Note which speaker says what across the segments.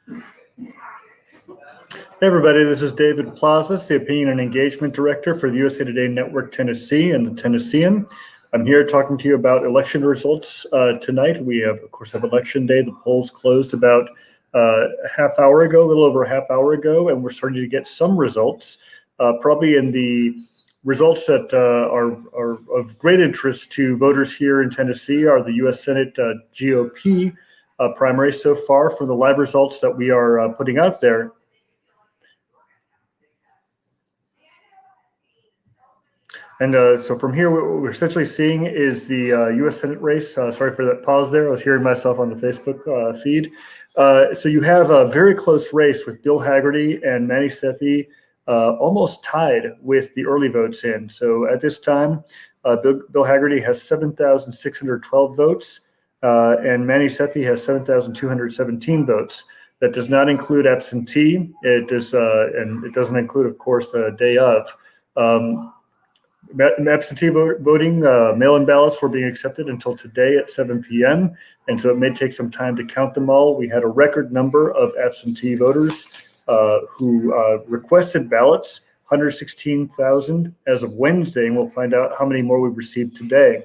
Speaker 1: Hey everybody, this is David Plazas, the Opinion and Engagement Director for the USA Today Network Tennessee and the Tennessean. I'm here talking to you about election results tonight. We of course have Election Day. The polls closed about a half hour ago, a little over a half hour ago, and we're starting to get some results. Probably in the results that are of great interest to voters here in Tennessee are the U.S. Senate GOP primary so far. For the live results that we are putting out there, and so from here, what we're essentially seeing is the U.S. Senate race. Sorry for that pause there. I was hearing myself on the Facebook feed. So you have a very close race with Bill Hagerty and Manny Sethi almost tied with the early votes in. So at this time, Bill Hagerty has 7,612 votes, and Manny Sethi has 7,217 votes. That does not include absentee. It does, and it doesn't include, of course, the day of. Absentee voting, mail-in ballots were being accepted until today at 7 p.m., and so it may take some time to count them all. We had a record number of absentee voters who requested ballots, 116,000 as of Wednesday, and we'll find out how many more we received today.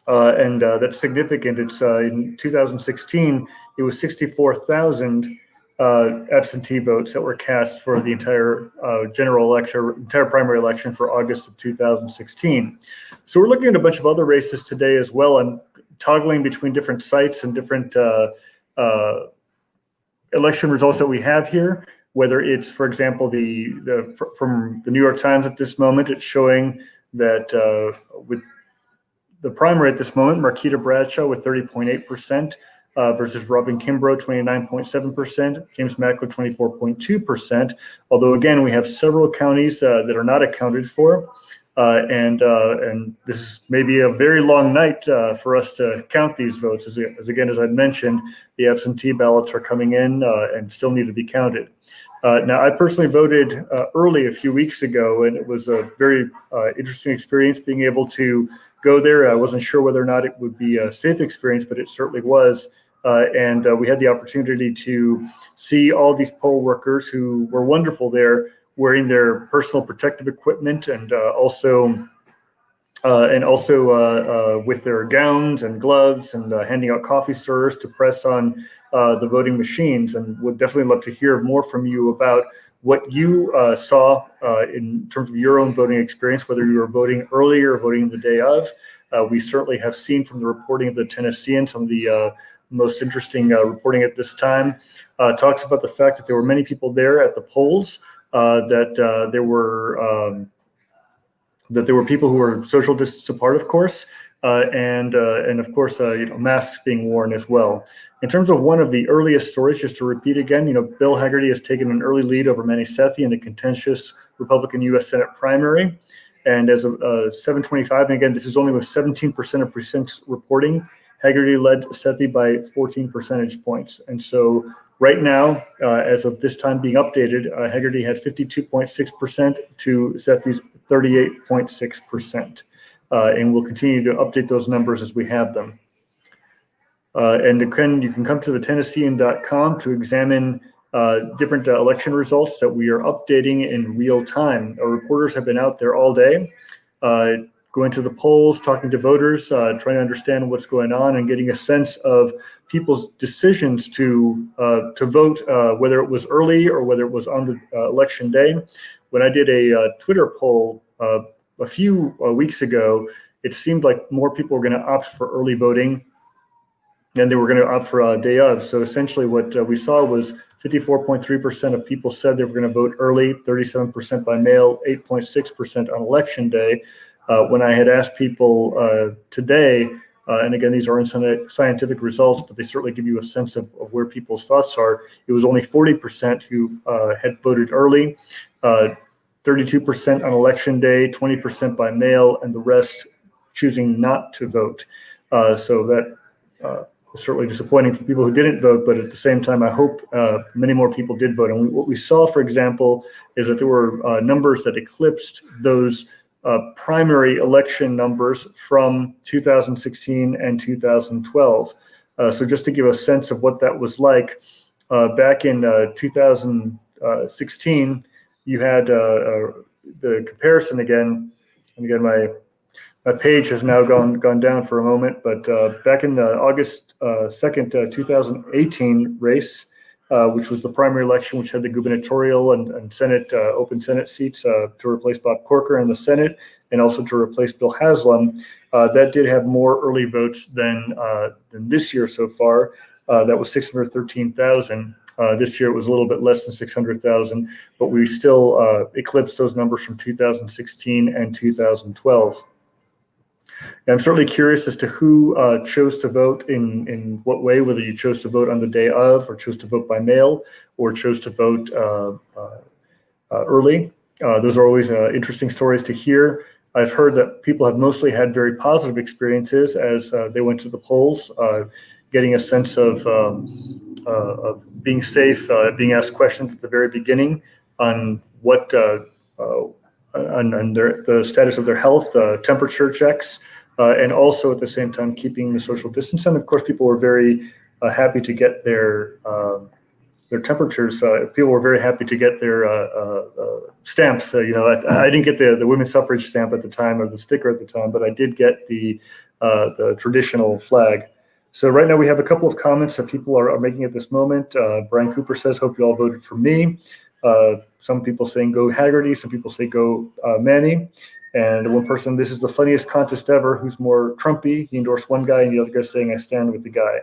Speaker 1: And that's significant. It's in 2016, it was 64,000 absentee votes that were cast for the entire general election, entire primary election for August of 2016. So we're looking at a bunch of other races today as well. I'm toggling between different sites and different election results that we have here, whether it's, for example, from the New York Times at this moment, it's showing that with the primary at this moment, Marquita Bradshaw with 30.8%. Versus Robin Kimbrough, 29.7%, James Macklin, 24.2%. Although, again, we have several counties that are not accounted for. And this is maybe a very long night for us to count these votes. As again, as I mentioned, the absentee ballots are coming in and still need to be counted. Now, I personally voted early a few weeks ago, and it was a very interesting experience being able to go there. I wasn't sure whether or not it would be a safe experience, but it certainly was. And we had the opportunity to see all these poll workers who were wonderful there, wearing their personal protective equipment and also with their gowns and gloves and handing out coffee stirrers to press on the voting machines. And would definitely love to hear more from you about what you saw in terms of your own voting experience, whether you were voting early or voting the day of. We certainly have seen from the reporting of the Tennessean some of the most interesting reporting at this time. Talks about the fact that there were many people there at the polls, that there were people who were social distance apart, of course, and of course, masks being worn as well. In terms of one of the earliest stories, just to repeat again, Bill Hagerty has taken an early lead over Manny Sethi in the contentious Republican U.S. Senate primary. And as of 7:25, and again, this is only with 17% of precincts reporting, Hagerty led Sethi by 14 percentage points. And so right now, as of this time being updated, Hagerty had 52.6% to Sethi's 38.6%. And we'll continue to update those numbers as we have them. And again, you can come to the Tennessean.com to examine different election results that we are updating in real time. Our reporters have been out there all day, going to the polls, talking to voters, trying to understand what's going on and getting a sense of people's decisions to vote, whether it was early or whether it was on the election day. When I did a Twitter poll a few weeks ago, it seemed like more people were going to opt for early voting than they were going to opt for a day of. So essentially what we saw was 54.3% of people said they were going to vote early, 37% by mail, 8.6% on election day. When I had asked people today, and again, these aren't scientific results, but they certainly give you a sense of where people's thoughts are. It was only 40% who had voted early, 32% on election day, 20% by mail, and the rest choosing not to vote. So that was certainly disappointing for people who didn't vote, but at the same time, I hope many more people did vote. And what we saw, for example, is that there were numbers that eclipsed those primary election numbers from 2016 and 2012. So just to give a sense of what that was like, back in 2016, you had the comparison again. And again, my page has now gone down for a moment, but back in the August 2nd, 2018 race, which was the primary election, which had the gubernatorial and Senate open Senate seats to replace Bob Corker in the Senate, and also to replace Bill Haslam. That did have more early votes than this year so far. That was 613,000. This year it was a little bit less than 600,000, but we still eclipsed those numbers from 2016 and 2012. And I'm certainly curious as to who chose to vote in what way, whether you chose to vote on the day of, or chose to vote by mail, or chose to vote early. Those are always interesting stories to hear. I've heard that people have mostly had very positive experiences as they went to the polls, getting a sense of being safe, being asked questions at the very beginning on what on the status of their health, temperature checks, and also at the same time keeping the social distance. And of course, people were very happy to get their temperatures. People were very happy to get their stamps. I didn't get the women's suffrage stamp at the time, or the sticker at the time, but I did get the traditional flag. So right now we have a couple of comments that people are making at this moment. Brian Cooper says, "Hope you all voted for me." Some people saying go Haggerty, some people say go Manny. And one person, "This is the funniest contest ever. Who's more Trumpy?" He endorsed one guy, and the other guy saying, "I stand with the guy."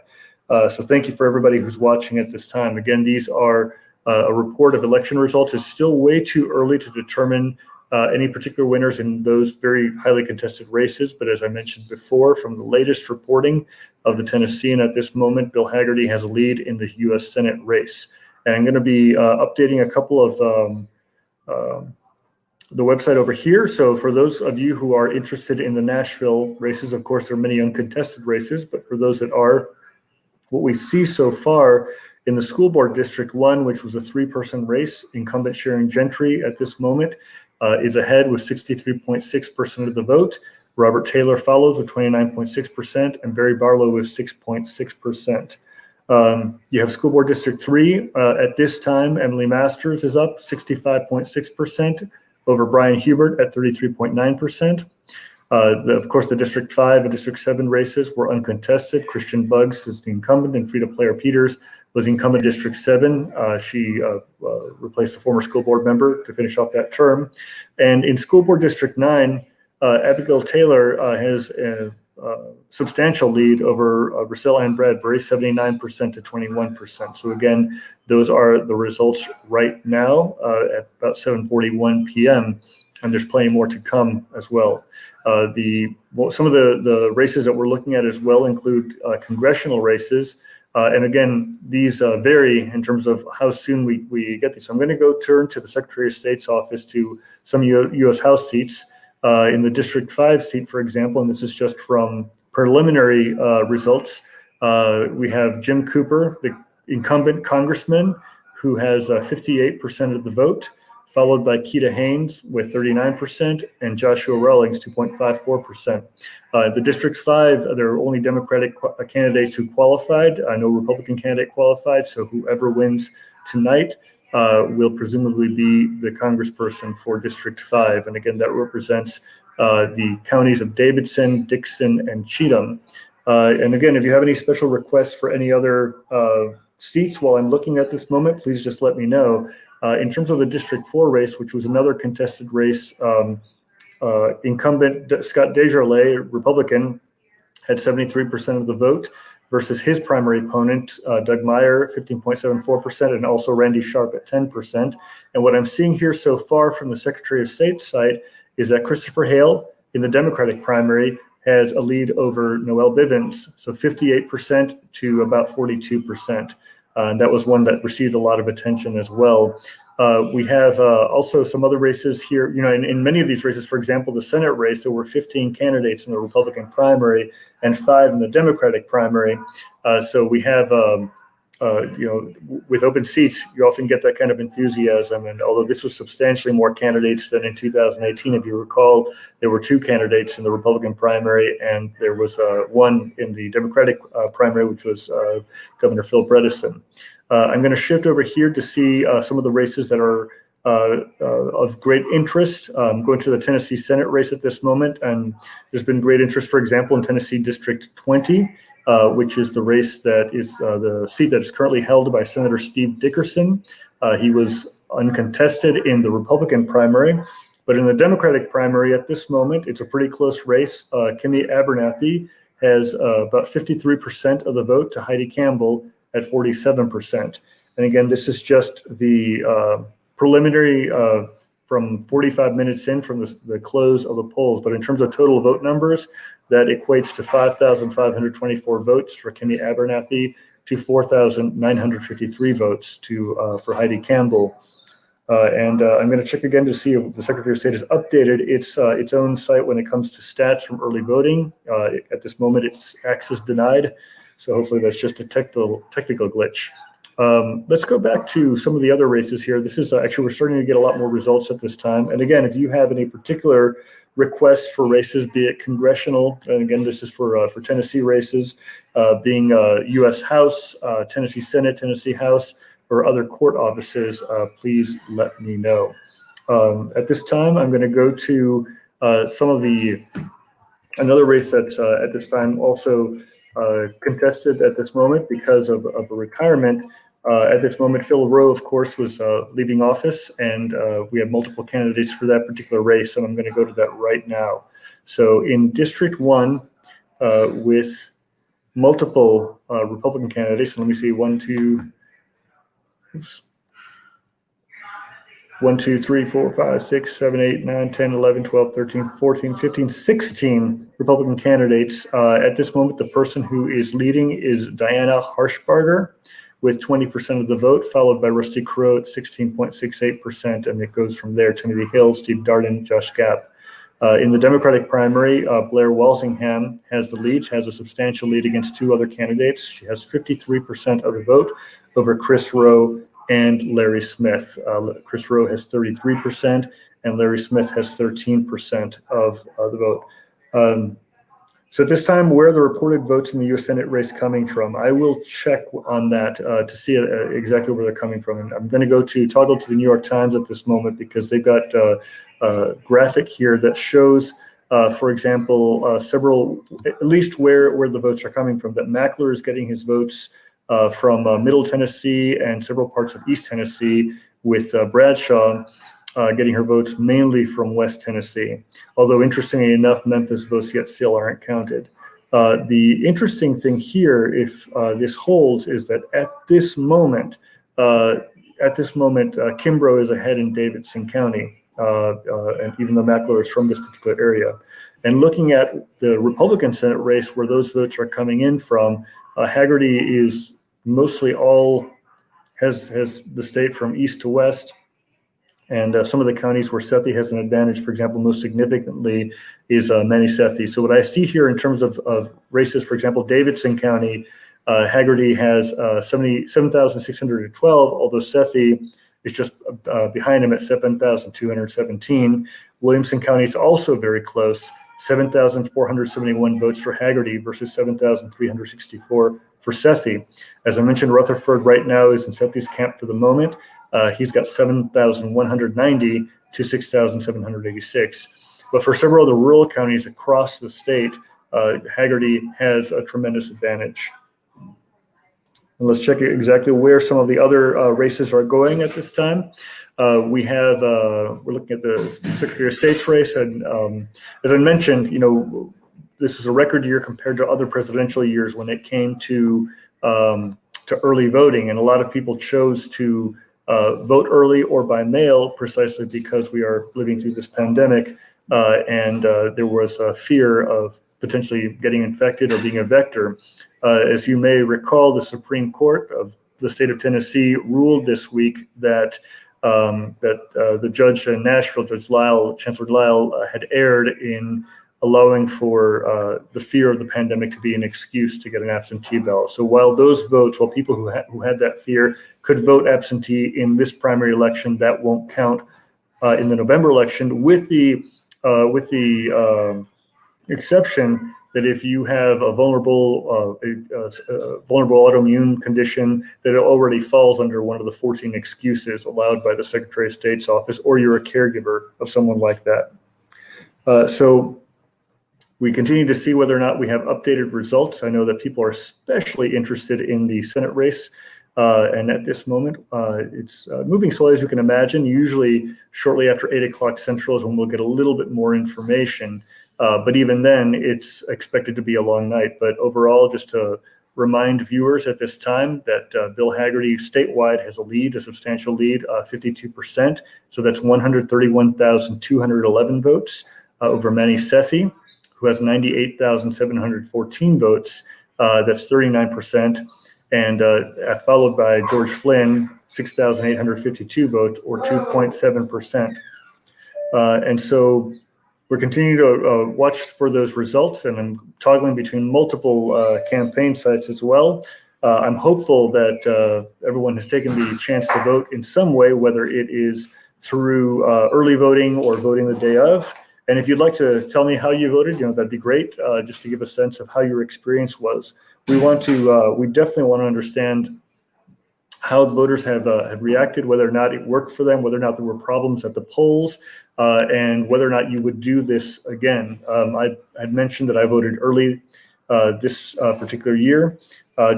Speaker 1: So thank you for everybody who's watching at this time. Again, these are a report of election results. It's still way too early to determine any particular winners in those very highly contested races. But as I mentioned before, from the latest reporting of the Tennessean at this moment, Bill Haggerty has a lead in the U.S. Senate race. And I'm going to be updating a couple of the website over here. So for those of you who are interested in the Nashville races, of course, there are many uncontested races, but for those that are, what we see so far in the school board District 1, which was a 3-person race, incumbent Sharon Gentry at this moment is ahead with 63.6% of the vote. Robert Taylor follows with 29.6%, and Barry Barlow with 6.6%. You have School Board District 3. At this time, Emily Masters is up 65.6% over Brian Hubert at 33.9%. Of course, the District 5 and District 7 races were uncontested. Christian Buggs is the incumbent, and Frida Player Peters was incumbent District 7. She replaced a former school board member to finish off that term. And in School Board District 9, Abigail Taylor has a substantial lead over Russell Ann Bradbury, 79% to 21%. So again, those are the results right now at about 7:41 p.m. And there's plenty more to come as well. Some of the races that we're looking at as well include congressional races. And again, these vary in terms of how soon we get these. So I'm going to go turn to the Secretary of State's office to some U.S. House seats. In the District 5 seat, for example, and this is just from preliminary results, we have Jim Cooper, the incumbent congressman, who has 58% of the vote, followed by Keita Haynes with 39%, and Joshua Rawlings, 2.54%. The District 5, there are only Democratic candidates who qualified. No Republican candidate qualified, so whoever wins tonight will presumably be the congressperson for District 5. And again, that represents the counties of Davidson, Dixon, and Cheatham. And again, if you have any special requests for any other seats while I'm looking at this moment, please just let me know. In terms of the District 4 race, which was another contested race, incumbent Scott Desjardins, Republican, had 73% of the vote versus his primary opponent, Doug Meyer, 15.74%, and also Randy Sharp at 10%. And what I'm seeing here so far from the Secretary of State's side is that Christopher Hale in the Democratic primary has a lead over Noel Bivens, so 58% to about 42%. And that was one that received a lot of attention as well. We have also some other races here. In many of these races, for example, the Senate race, there were 15 candidates in the Republican primary and 5 in the Democratic primary. So we have, with open seats, you often get that kind of enthusiasm. And although this was substantially more candidates than in 2018, if you recall, there were 2 candidates in the Republican primary, and there was one in the Democratic primary, which was Governor Phil Bredesen. I'm going to shift over here to see some of the races that are of great interest. Going to the Tennessee Senate race at this moment, and there's been great interest, for example, in Tennessee District 20, which is the race that is the seat that is currently held by Senator Steve Dickerson. He was uncontested in the Republican primary, but in the Democratic primary at this moment, it's a pretty close race. Kimmy Abernathy has about 53% of the vote to Heidi Campbell at 47%. And again, this is just the preliminary from 45 minutes in from the close of the polls. But in terms of total vote numbers, that equates to 5,524 votes for Kimmy Abernathy to 4,953 votes for Heidi Campbell. And I'm going to check again to see if the Secretary of State has updated its own site when it comes to stats from early voting. At this moment, it's access denied. So hopefully that's just a technical glitch. Let's go back to some of the other races here. This is actually, we're starting to get a lot more results at this time. And again, if you have any particular requests for races, be it congressional, and again, this is for Tennessee races, being U.S. House, Tennessee Senate, Tennessee House, or other court offices, please let me know. At this time, I'm going to go to another race that's at this time also contested at this moment because of a retirement. At this moment, Phil Rowe, of course, was leaving office, and we have multiple candidates for that particular race, and I'm going to go to that right now. So in District 1, with multiple Republican candidates, let me see, 1, 2, 3, 4, 5, 6, 7, 8, 9, 10, 11, 12, 13, 14, 15, 16 Republican candidates. At this moment, the person who is leading is Diana Harshbarger with 20% of the vote, followed by Rusty Crowe at 16.68%. And it goes from there. Timothy Hill, Steve Darden, Josh Gapp. In the Democratic primary, Blair Walsingham has the lead. She has a substantial lead against two other candidates. She has 53% of the vote over Chris Rowe and Larry Smith. Chris Rowe has 33%, and Larry Smith has 13% of the vote. So at this time, where are the reported votes in the U.S. Senate race coming from? I will check on that to see exactly where they're coming from. And I'm going to toggle to the New York Times at this moment because they've got a graphic here that shows, for example, at least where the votes are coming from. That Mackler is getting his votes from Middle Tennessee and several parts of East Tennessee, with Bradshaw getting her votes mainly from West Tennessee. Although interestingly enough, Memphis votes yet still aren't counted. The interesting thing here, if this holds, is that at this moment, Kimbrough is ahead in Davidson County, and even though Mackler is from this particular area. And looking at the Republican Senate race where those votes are coming in from, Haggerty is mostly has the state from east to west. And some of the counties where Sethi has an advantage, for example, most significantly is Manny Sethi. So what I see here in terms of races, for example, Davidson County, Haggerty has 7,612, although Sethi is just behind him at 7,217. Williamson County is also very close, 7,471 votes for Haggerty versus 7,364 for Sethi. As I mentioned, Rutherford right now is in Sethi's camp for the moment. He's got 7,190 to 6,786. But for several of the rural counties across the state, Haggerty has a tremendous advantage. And let's check exactly where some of the other races are going at this time. We're looking at the Secretary of State's race, and as I mentioned, this is a record year compared to other presidential years when it came to early voting, and a lot of people chose to vote early or by mail precisely because we are living through this pandemic, and there was a fear of potentially getting infected or being a vector. As you may recall, the Supreme Court of the state of Tennessee ruled this week that the judge in Nashville, Chancellor Lyle, had erred in allowing for the fear of the pandemic to be an excuse to get an absentee ballot. So while people who had that fear could vote absentee in this primary election, that won't count in the November election. With the exception that if you have a vulnerable autoimmune condition, that it already falls under one of the 14 excuses allowed by the Secretary of State's office, or you're a caregiver of someone like that. So we continue to see whether or not we have updated results. I know that people are especially interested in the Senate race. And at this moment, it's moving slowly, as you can imagine. Usually shortly after 8 o'clock Central is when we'll get a little bit more information. But even then, it's expected to be a long night. But overall, just to remind viewers at this time that Bill Hagerty statewide has a lead, a substantial lead, 52%. So that's 131,211 votes over Manny Sethi, who has 98,714 votes. That's 39%. And followed by George Flynn, 6,852 votes, or 2.7%. And so we're continuing to watch for those results, and I'm toggling between multiple campaign sites as well. I'm hopeful that everyone has taken the chance to vote in some way, whether it is through early voting or voting the day of. And if you'd like to tell me how you voted, that'd be great, just to give a sense of how your experience was. We definitely want to understand how the voters have reacted, whether or not it worked for them, whether or not there were problems at the polls, and whether or not you would do this again. I'd mentioned that I voted early this particular year,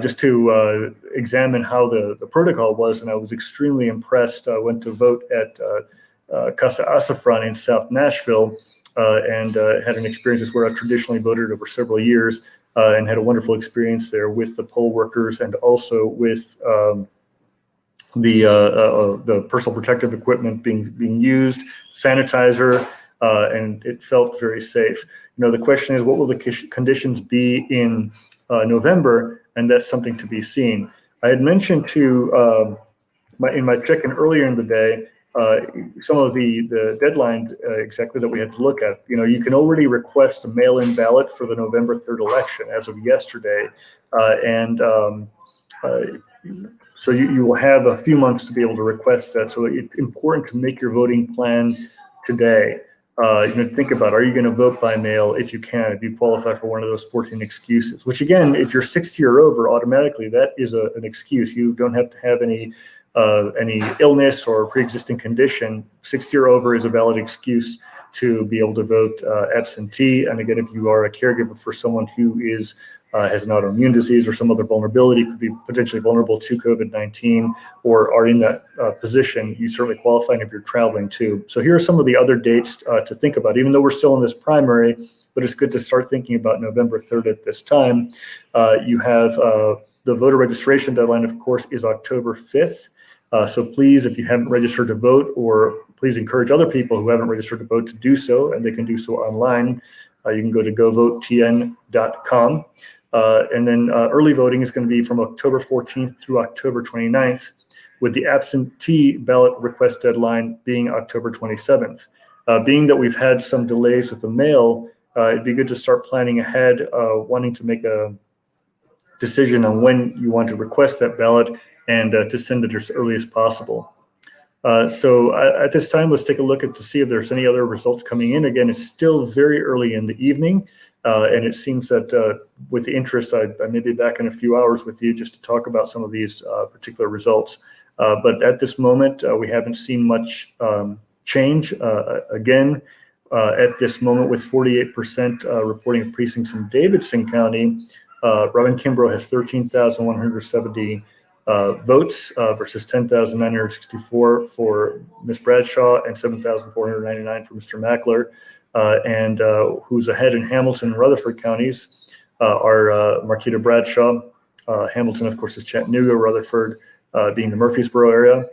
Speaker 1: just to examine how the protocol was, and I was extremely impressed. I went to vote at Casa Azafran in South Nashville, and had an experience where I've traditionally voted over several years, and had a wonderful experience there with the poll workers and also with the personal protective equipment being used, sanitizer, and it felt very safe. The question is, what will the conditions be in November? And that's something to be seen. I had mentioned in my check-in earlier in the day, some of the deadline exactly that we had to look at. You can already request a mail-in ballot for the November 3rd election as of yesterday. So you will have a few months to be able to request that. So it's important to make your voting plan today. Think about, are you going to vote by mail if you can, if you qualify for one of those 14 excuses, which again, if you're 60 or over, automatically that is an excuse. You don't have to have any illness or pre-existing condition. 60 or over is a valid excuse to be able to vote absentee. And again, if you are a caregiver for someone who has an autoimmune disease or some other vulnerability, could be potentially vulnerable to COVID-19, or are in that position, you certainly qualify if you're traveling too. So here are some of the other dates to think about, even though we're still in this primary, but it's good to start thinking about November 3rd at this time. You have the voter registration deadline, of course, is October 5th. So please, if you haven't registered to vote, or please encourage other people who haven't registered to vote to do so, and they can do so online. You can go to govotetn.com. And then early voting is going to be from October 14th through October 29th, with the absentee ballot request deadline being October 27th. Being that we've had some delays with the mail, it'd be good to start planning ahead, wanting to make a decision on when you want to request that ballot and to send it as early as possible. So at this time, let's take a look to see if there's any other results coming in. Again, it's still very early in the evening, and it seems that with the interest, I may be back in a few hours with you just to talk about some of these particular results. But at this moment, we haven't seen much change. Again, at this moment, with 48% reporting of precincts in Davidson County, Robin Kimbrough has 13,170 votes versus 10,964 for Ms. Bradshaw and 7,499 for Mr. Mackler. And who's ahead in Hamilton and Rutherford counties are Marquita Bradshaw. Hamilton, of course, is Chattanooga, Rutherford being the Murfreesboro area.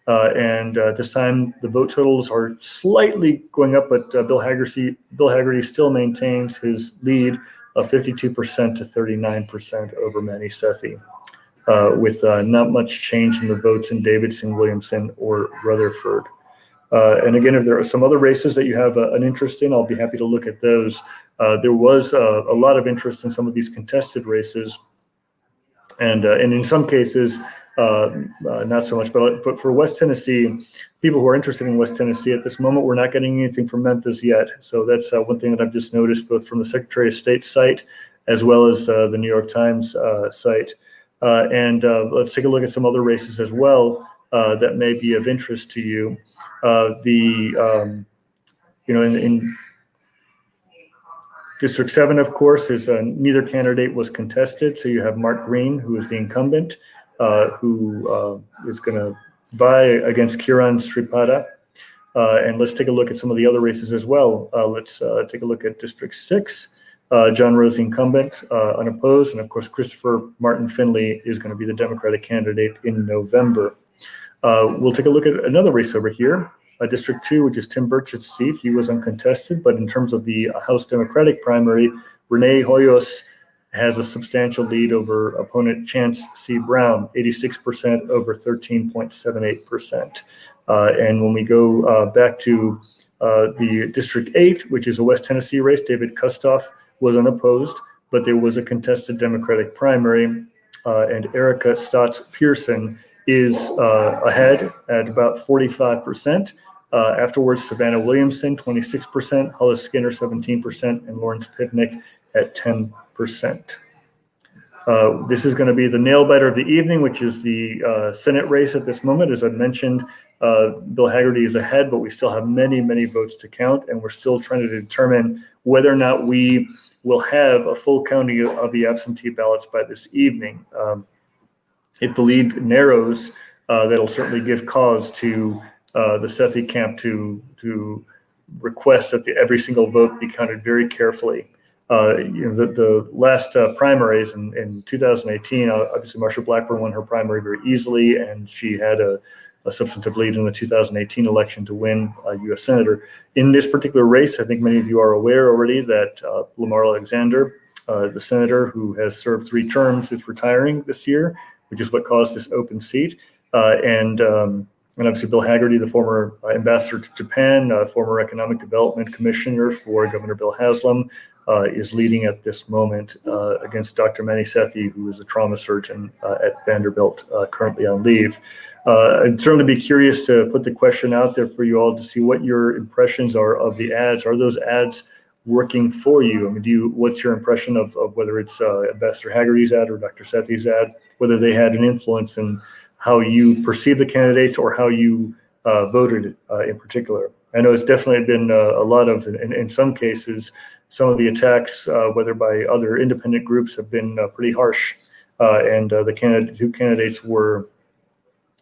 Speaker 1: And this time the vote totals are slightly going up, but Bill Hagerty still maintains his lead of 52% to 39% over Manny Sethi, with not much change in the votes in Davidson, Williamson, or Rutherford. And again, if there are some other races that you have an interest in, I'll be happy to look at those. There was a lot of interest in some of these contested races. And in some cases, not so much. But for West Tennessee, people who are interested in West Tennessee at this moment, we're not getting anything from Memphis yet. So that's one thing that I've just noticed, both from the Secretary of State's site as well as the New York Times site. And let's take a look at some other races as well that may be of interest to you. In District 7, of course, is neither candidate was contested. So you have Mark Green, who is the incumbent, who is going to vie against Kiran Sripada. And let's take a look at some of the other races as well. Let's take a look at District 6. John Rose, the incumbent, unopposed. And of course, Christopher Martin Finley is going to be the Democratic candidate in November. We'll take a look at another race over here. District 2, which is Tim Burchett's seat. He was uncontested, but in terms of the House Democratic primary, Renee Hoyos has a substantial lead over opponent Chance C. Brown, 86% over 13.78%. And when we go back to the District 8, which is a West Tennessee race, David Kustoff was unopposed, but there was a contested Democratic primary, and Erica Stotts Pearson is ahead at about 45%. Afterwards, Savannah Williamson, 26%, Hollis Skinner, 17%, and Lawrence Pivnick at 10%. This is going to be the nail biter of the evening, which is the Senate race at this moment. As I mentioned, Bill Hagerty is ahead, but we still have many, many votes to count, and we're still trying to determine whether or not we will have a full counting of the absentee ballots by this evening. If the lead narrows, that'll certainly give cause to the Sethi camp to request that every single vote be counted very carefully. The last primaries in 2018, obviously Marsha Blackburn won her primary very easily, and she had a substantive lead in the 2018 election to win U.S. Senator. In this particular race, I think many of you are aware already that Lamar Alexander, the senator who has served 3 terms, is retiring this year, which is what caused this open seat. And obviously Bill Hagerty, the former ambassador to Japan, former economic development commissioner for Governor Bill Haslam, is leading at this moment against Dr. Manny Sethi, who is a trauma surgeon at Vanderbilt, currently on leave. I'd certainly be curious to put the question out there for you all to see what your impressions are of the ads. Are those ads working for you? I mean, what's your impression of whether it's Ambassador Hagerty's ad or Dr. Sethi's ad, whether they had an influence in how you perceive the candidates or how you voted in particular? I know it's definitely been a lot of, in some cases, some of the attacks, whether by other independent groups, have been pretty harsh, and the two candidates were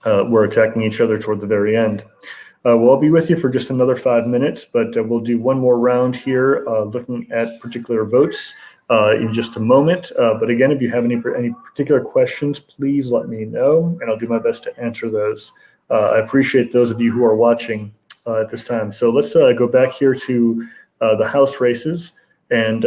Speaker 1: attacking each other toward the very end. Well, I'll be with you for just another 5 minutes, but we'll do one more round here, looking at particular votes in just a moment. But again, if you have any particular questions, please let me know, and I'll do my best to answer those. I appreciate those of you who are watching at this time. So let's go back here to the House races. And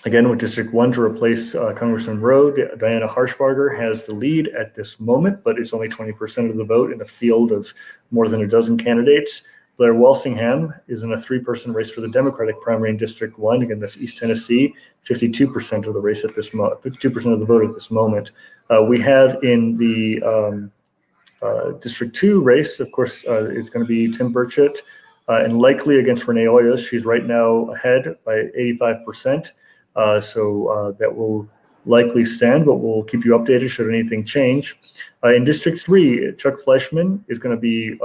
Speaker 1: again, with District 1 to replace Congressman Rowe, Diana Harshbarger has the lead at this moment, but it's only 20% of the vote in a field of more than a dozen candidates. Blair Walsingham is in a 3-person race for the Democratic primary in District 1. Again, that's East Tennessee, 52% of the race at this moment, 52% of the vote at this moment. We have in the District 2 race, of course, it's going to be Tim Burchett, and likely against Renee Hoyos. She's right now ahead by 85%. So that will likely stand, but we'll keep you updated should anything change. In District 3, Chuck Fleischman is going to be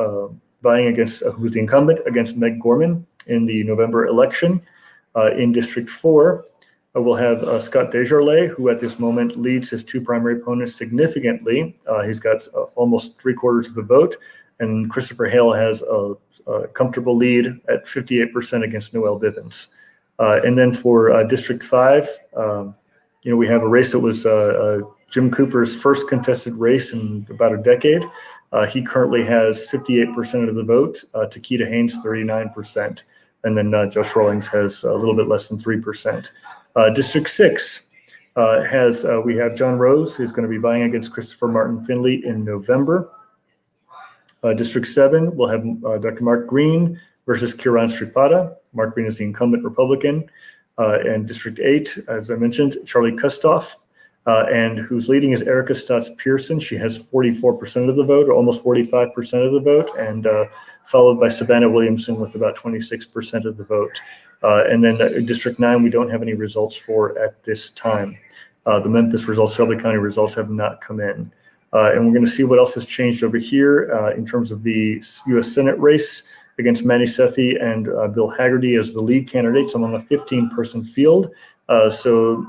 Speaker 1: vying against, who's the incumbent, against Meg Gorman in the November election. In District 4, we'll have Scott Desjardins, who at this moment leads his 2 primary opponents significantly. He's got almost 3/4 of the vote, and Christopher Hale has a comfortable lead at 58% against Noel Bivens. And then for District 5, we have a race that was Jim Cooper's first contested race in about a decade. He currently has 58% of the vote, Takeda Haynes 39%, and then Josh Rawlings has a little bit less than 3%. District 6 we have John Rose, who's going to be vying against Christopher Martin Finley in November. District 7, we'll have Dr. Mark Green versus Kiran Sripada. Mark Green is the incumbent Republican. And District 8, as I mentioned, Charlie Kustoff and who's leading is Erica Stotts Pearson. She has 44% of the vote, or almost 45% of the vote, and followed by Savannah Williamson with about 26% of the vote. And then District 9, we don't have any results for at this time. The Memphis results, Shelby County results have not come in. And we're going to see what else has changed over here in terms of the U.S. Senate race against Manny Sethi and Bill Hagerty as the lead candidates among a 15-person field. So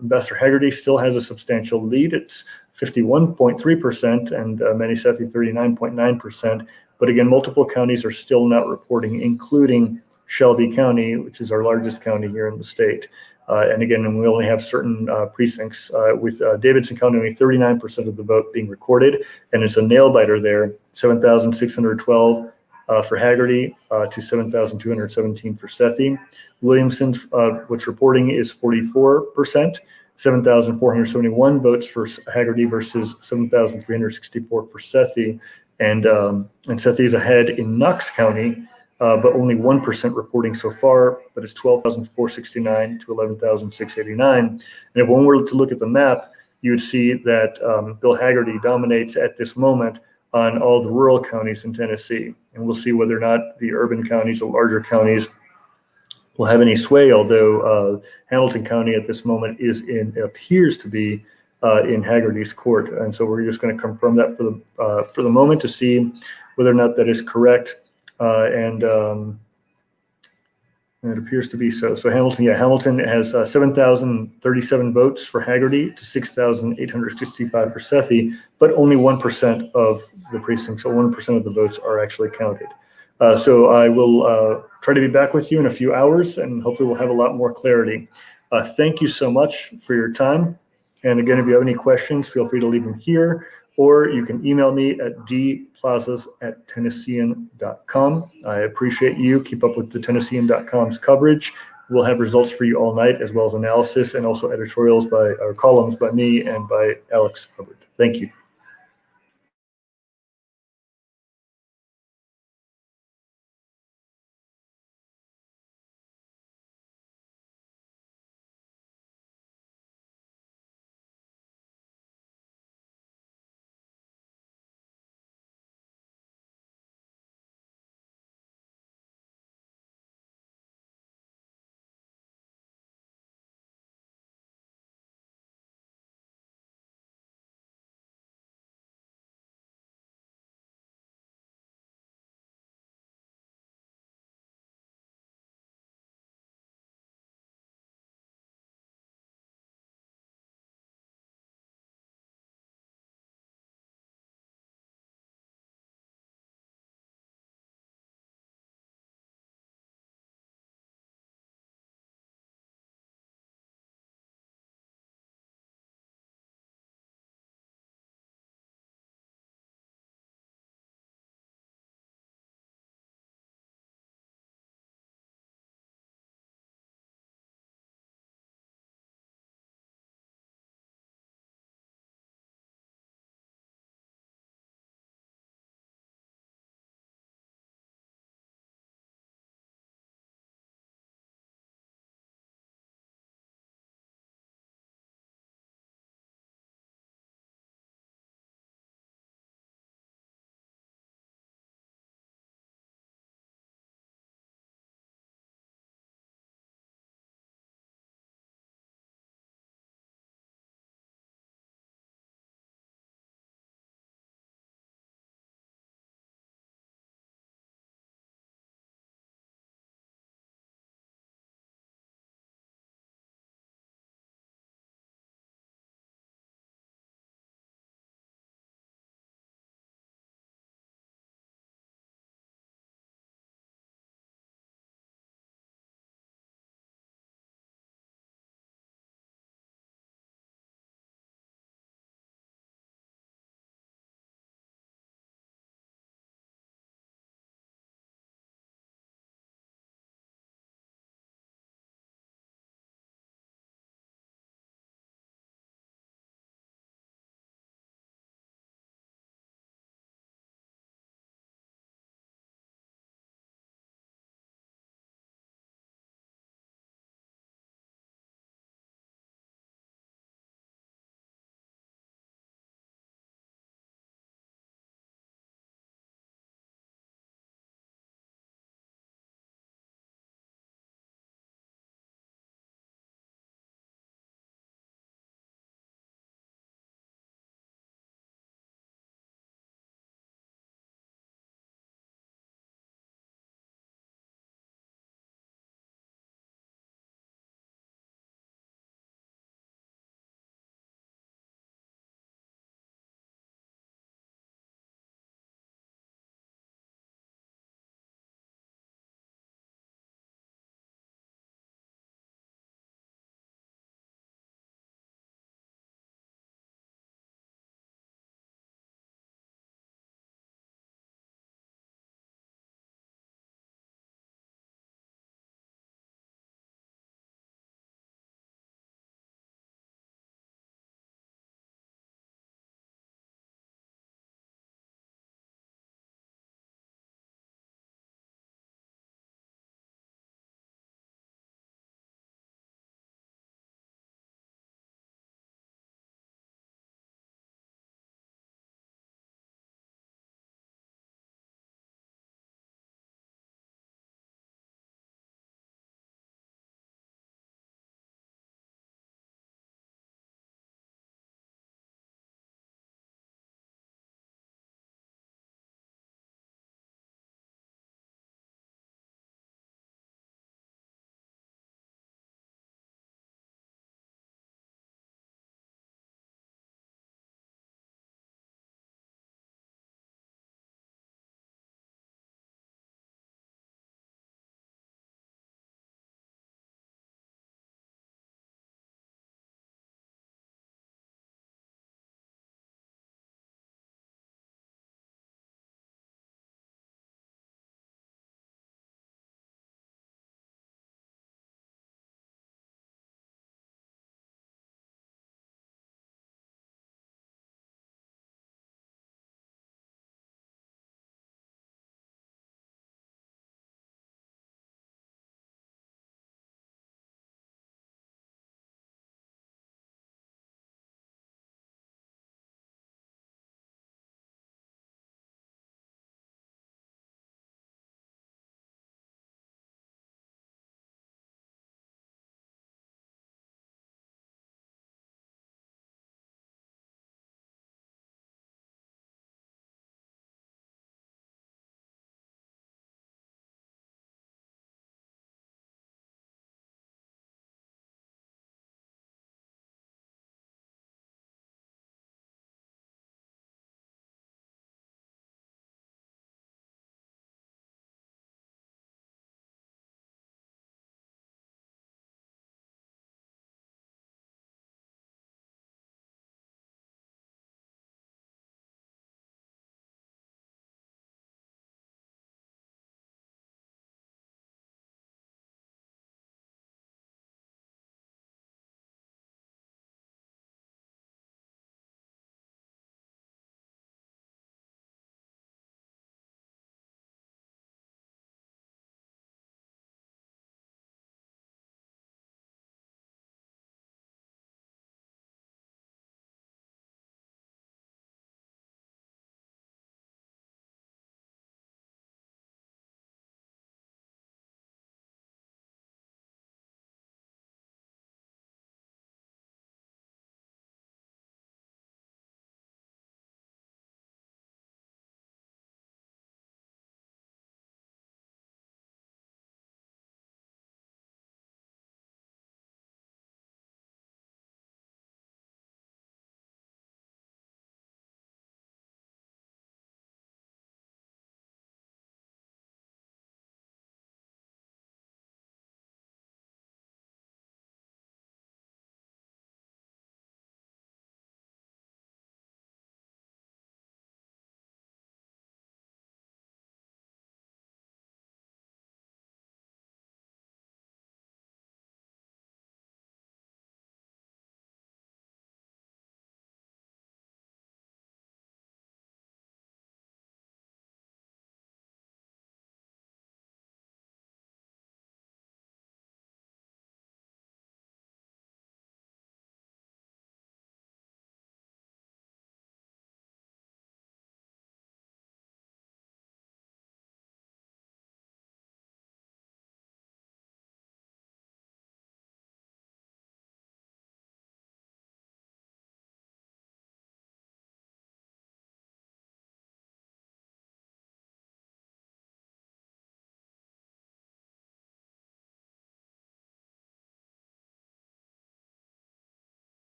Speaker 1: Ambassador Hagerty still has a substantial lead. It's 51.3% and Manny Sethi 39.9%. But again, multiple counties are still not reporting, including Shelby County, which is our largest county here in the state. And again, we only have certain precincts with Davidson County, only 39% of the vote being recorded. And it's a nail biter there, 7,612 for Hagerty to 7,217 for Sethi. Williamson's, what's reporting is 44%, 7,471 votes for Hagerty versus 7,364 for Sethi. And Sethi is ahead in Knox County, but only 1% reporting so far, but it's 12,469 to 11,689. And if one were to look at the map, you would see that Bill Hagerty dominates at this moment on all the rural counties in Tennessee. And we'll see whether or not the urban counties, the larger counties, will have any sway, although Hamilton County at this moment appears to be in Hagerty's court. And so we're just going to confirm that for the moment to see whether or not that is correct. And it appears to be so. So Hamilton has 7,037 votes for Hagerty to 6,865 for Sethi, but only 1% of the precincts, so 1% of the votes are actually counted. So I will try to be back with you in a few hours, and hopefully we'll have a lot more clarity. Thank you so much for your time. And again, if you have any questions, feel free to leave them here, or you can email me at dplazas@tennessean.com. I appreciate you. Keep up with the Tennessean.com's coverage. We'll have results for you all night, as well as analysis and also editorials or columns by me and by Alex Hubbard. Thank you.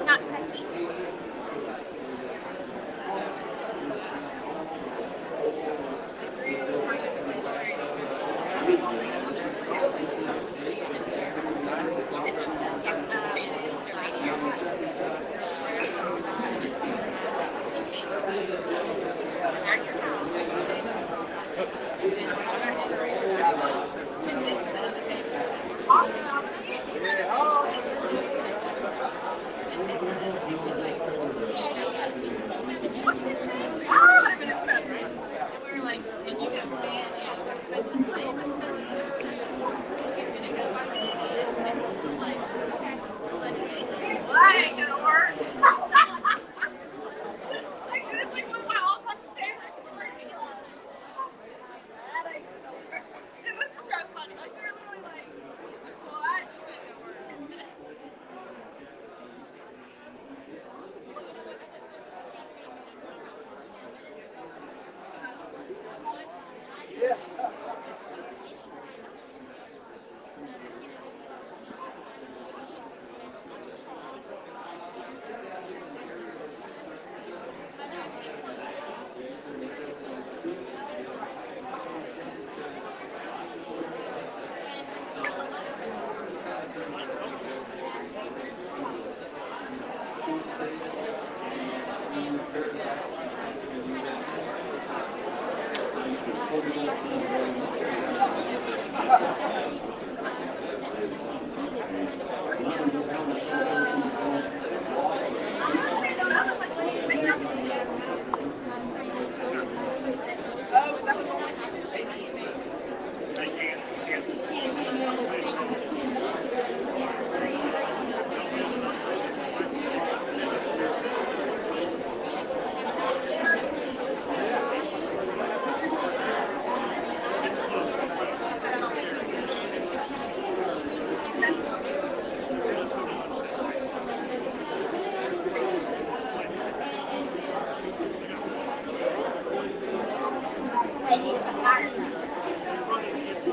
Speaker 2: Not Sethi. What's his name? Oh, I'm in his friend, right? And we were like, and you have a band, yeah. But he's like, he's gonna go party. And I was like, okay. Well, that ain't gonna work. Like, it's like one of my all-time favorite stories. That ain't gonna work. It was so funny. Like, we were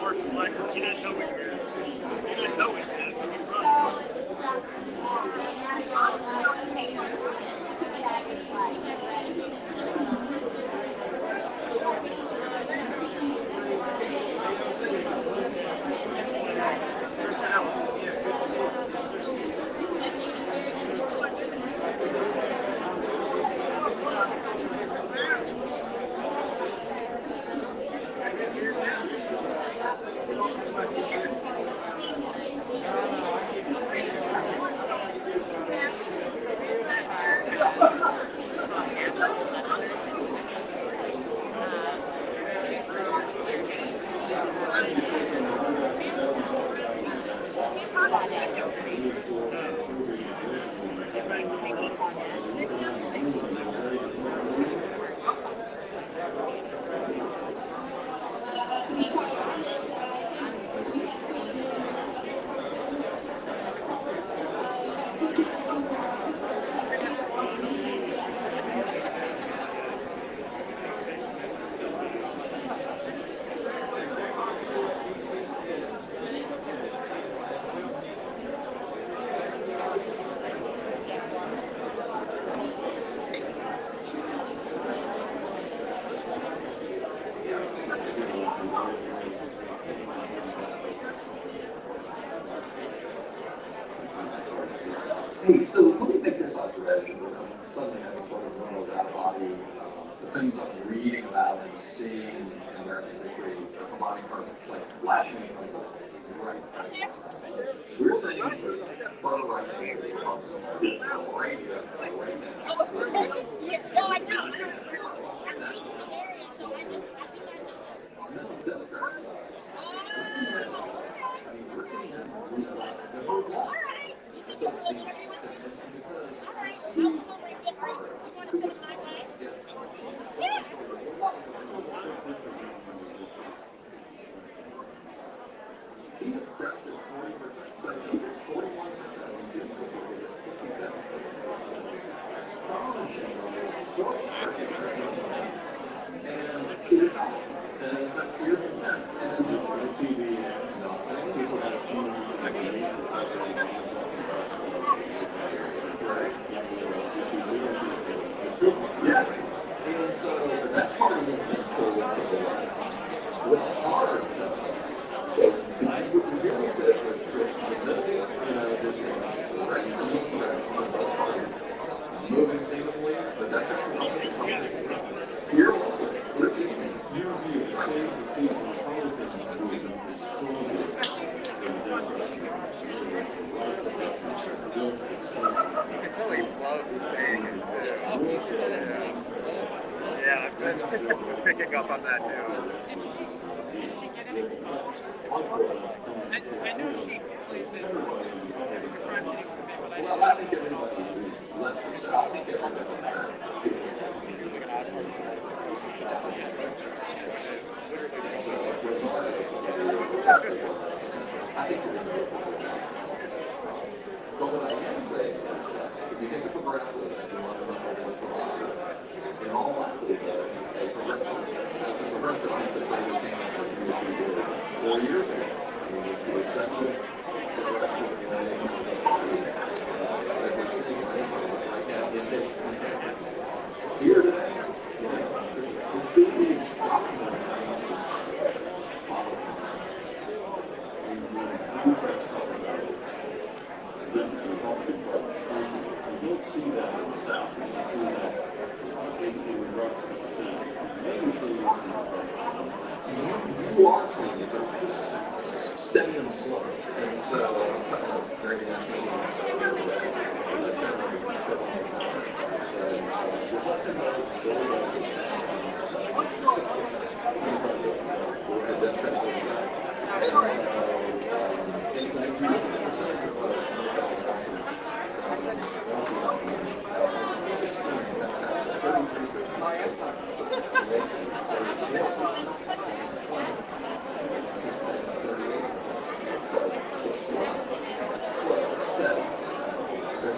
Speaker 1: person like you didn't know it. You didn't know it.
Speaker 3: Hey, so what do you make this observation when I'm suddenly having sort of remote out of body, the things I'm reading about and seeing in American history are combining are like flashing in front of me right now. We're saying that far right wing Republicans are radio right now.
Speaker 2: Yeah, no, I know. I'm new to the area, so I think I know
Speaker 3: No, Democrats. We're seeing that. I mean, we're seeing them lose a lot. They're both
Speaker 2: All
Speaker 3: lost.
Speaker 2: right. You think
Speaker 3: So
Speaker 2: you're good at everyone? All right. I'll come over and get right. You want to spend my time? Yeah.
Speaker 3: She has crested 40%. So she's at 41% in June. 57. Astonishing numbers. And she's a cop. And it's been years and men. And the TV and people have a few right. Yeah. And so that party has been pulled to the left with a hard tone. So you hear me say with just being stretched and stretched from both parties, moving seemingly, but that kind of stuff. Here, we're seeing
Speaker 4: Your view, it seems the Republican movement is stronger as
Speaker 5: You can tell he loves saying it too. Yeah, I'm picking up on that too.
Speaker 2: Did she get it? I knew she at least did.
Speaker 3: well, I think everybody left this out. I think everybody feels I think you're going to get but what I am saying is that if you take a progressive and you want to run against the body, in all likelihood, a progressive has a greater chance than you did 4 years ago. I mean, it's the second progressive nation that we're seeing right now in Davis. Here today, there's completely shocking.
Speaker 4: You don't see that in the South. You can see that in Russia. Maybe so
Speaker 3: You are seeing it, but it's just steady and slow. And so, very next meeting,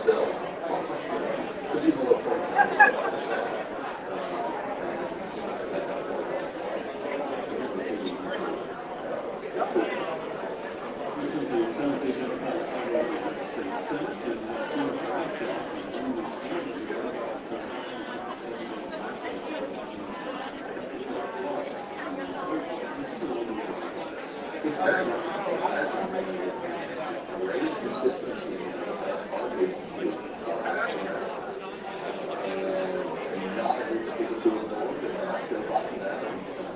Speaker 3: still, to be below 40%. It's very much the greatest constituency are being and not every particular board, and that's still like that.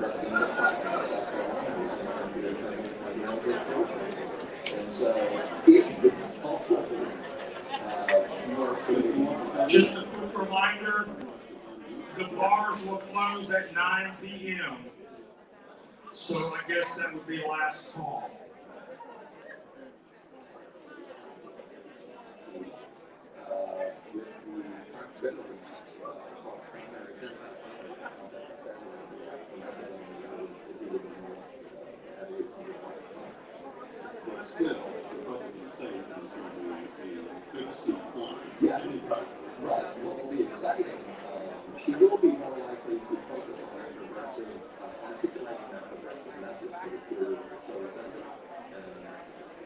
Speaker 3: Representing the fact that South Carolina is going to be a and so, it's all New York City.
Speaker 6: Just a quick reminder, the bars will close at 9 p.m. So I guess that would be last call.
Speaker 4: But still, it's a public mistake. It's going to be a big steep climb.
Speaker 3: Yeah, right. What will be exciting, she will be more likely to focus on a progressive, articulating that progressive message to the peers of the center.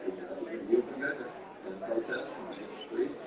Speaker 3: And you'll be there and protest and in the streets.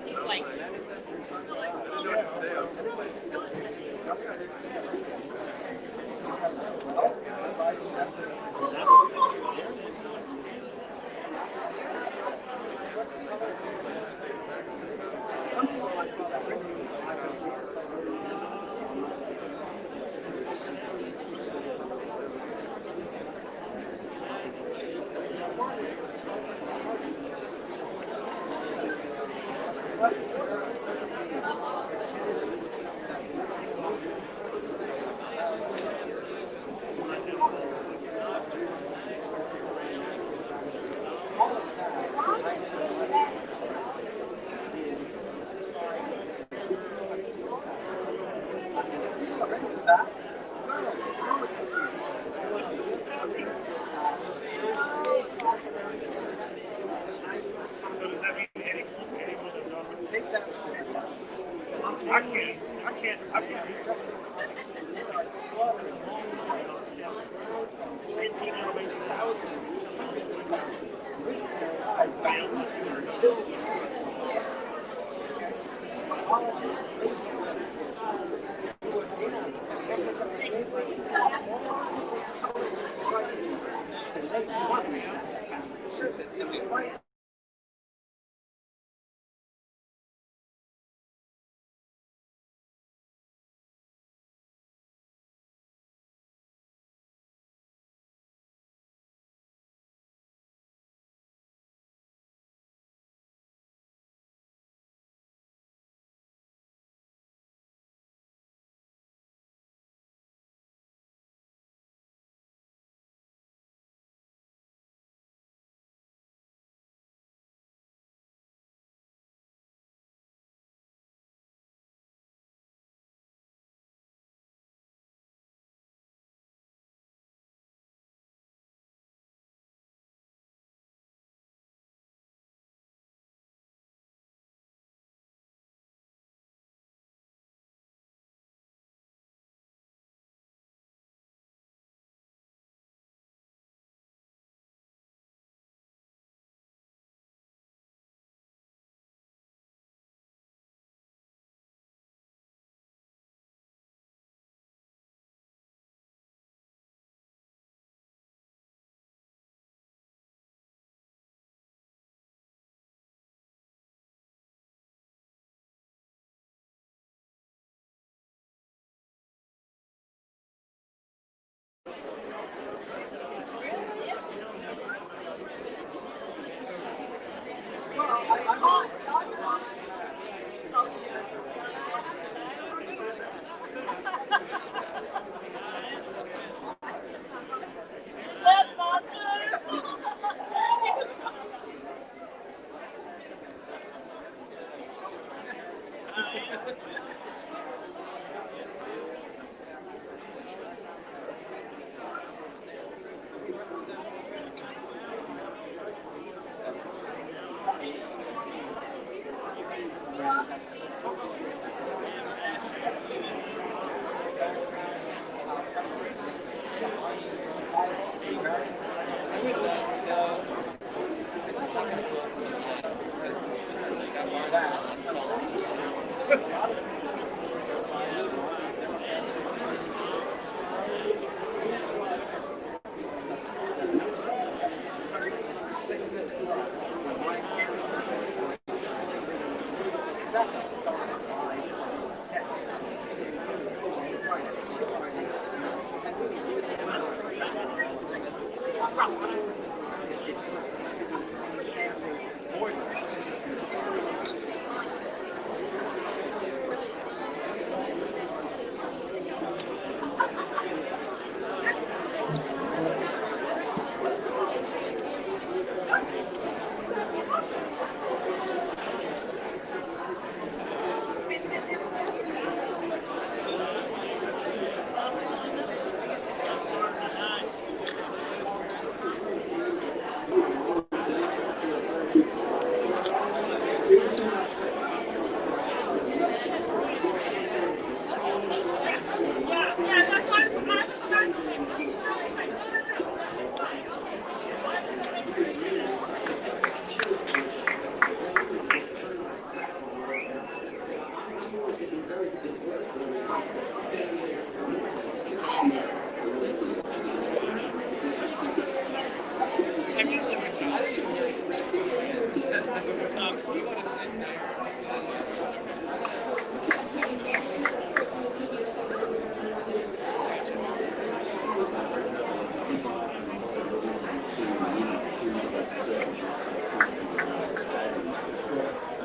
Speaker 2: He's like,
Speaker 5: So does that mean anyone is on? I can't. 18 elevated.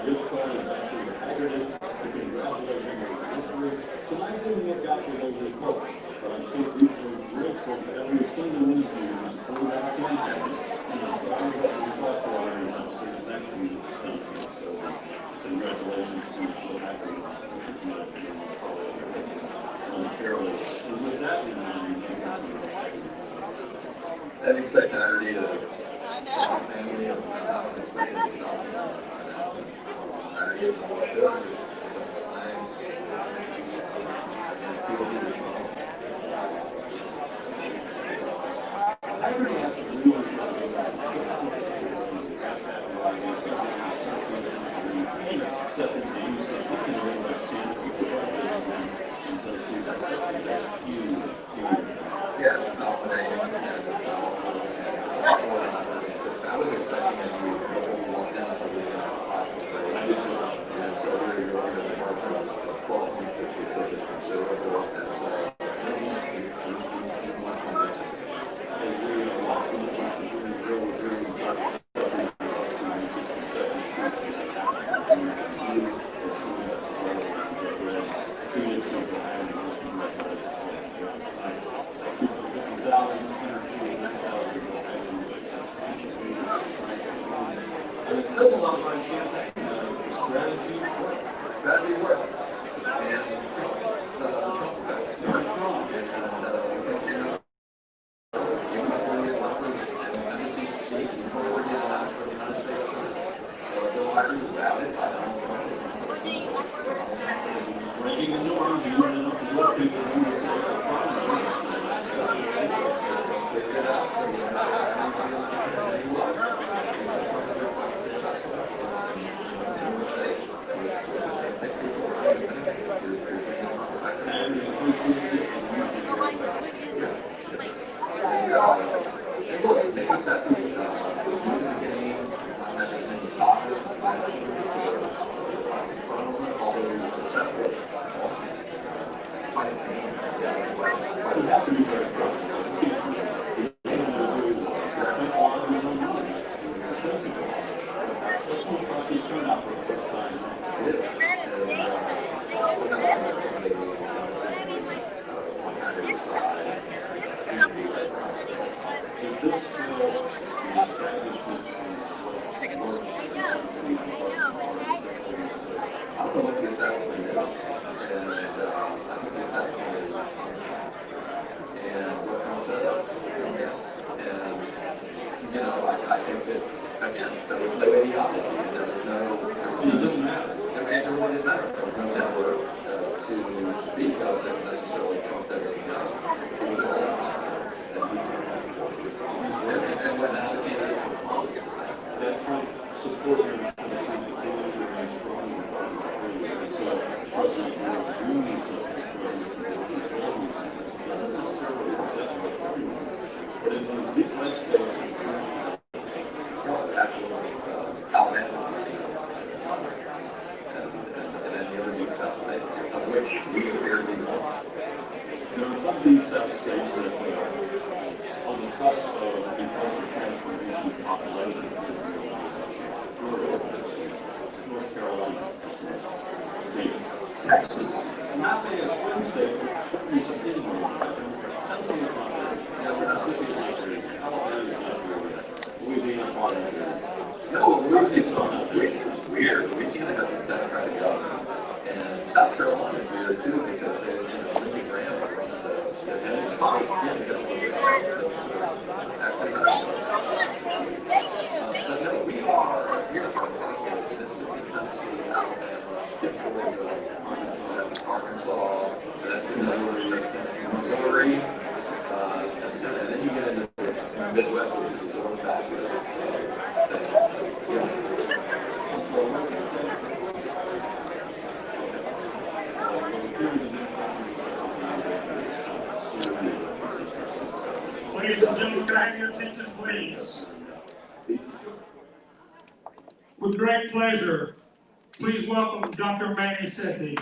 Speaker 4: Just called and actually aggravated to congratulate him on his victory. Tonight didn't work out the way we hoped, but I'm so deeply grateful for every single one of you who supported our campaign and the value that we fought for our areas. I'm so thankful you for that. So congratulations to what happened momentarily. And with that,
Speaker 3: That spectacularity to our family of not expecting the shot. I give them a show. And feel the control.
Speaker 4: I already have to really accepting the use of that channel. And so see that huge.
Speaker 3: Yeah, dominating and just powerful and I was expecting it to be a walk down to the and so we're really going to mark of 12 points this week, which is considerable. And so
Speaker 4: as we lost the most between the real and dark and it says a lot about his campaign. Strategy worked.
Speaker 3: strategy worked. And Trump, the Trump effect,
Speaker 4: Very strong.
Speaker 3: and Trump came out. Embassy state in California staff for the United States Senate. Bill Biden was added by Donald Trump.
Speaker 4: Breaking the norms, using up the left people who was sick of primary. That's what
Speaker 3: Figured it out. So you're not having any luck. Mistakes.
Speaker 4: and they appreciated it and used it.
Speaker 3: And look, Manny Sethi was moving the game at as many topics and connections to in front of him, although he was successful. By the team,
Speaker 4: It has to be very good. That's what brought you turnout for the first time.
Speaker 3: It is.
Speaker 4: Is this still the establishment of your expenses
Speaker 3: I don't know what the establishment is, and I think the establishment is functional. And what comes out of it, and I think that again, there was no ideology, there was no,
Speaker 4: it doesn't matter.
Speaker 3: it really didn't matter. There was no network to speak of that necessarily trumped everything else. It was all about and when that came in,
Speaker 4: That Trump supported him is going to see the closure and strong for talking about earlier. And so the president was doing something, the president was doing something. It doesn't necessarily work that way for everyone. But in those deep red states,
Speaker 3: absolutely Alabama and then the other deep south states, of which we appear to be one.
Speaker 4: there are some deep south states that on the cusp of because of transformation of population, Georgia, North Carolina, Texas, not being a swing state, but certainly some inroads. Tennessee is not there. Mississippi is not there. California is not there yet. Louisiana is not there.
Speaker 3: No, Louisiana's weird. Louisiana has a Democratic governor, and South Carolina is weird too because Lindsey Graham is running the state.
Speaker 4: And it's fine.
Speaker 3: Yeah, because but no, we are here from Mississippi, Tennessee, Alabama, skip forward to Arkansas, that's Missouri. That's kind of, and then you get into the Midwest, which is a little faster.
Speaker 6: Ladies and gentlemen, can I have your attention, please? With great pleasure, please welcome Dr. Manny Sethi.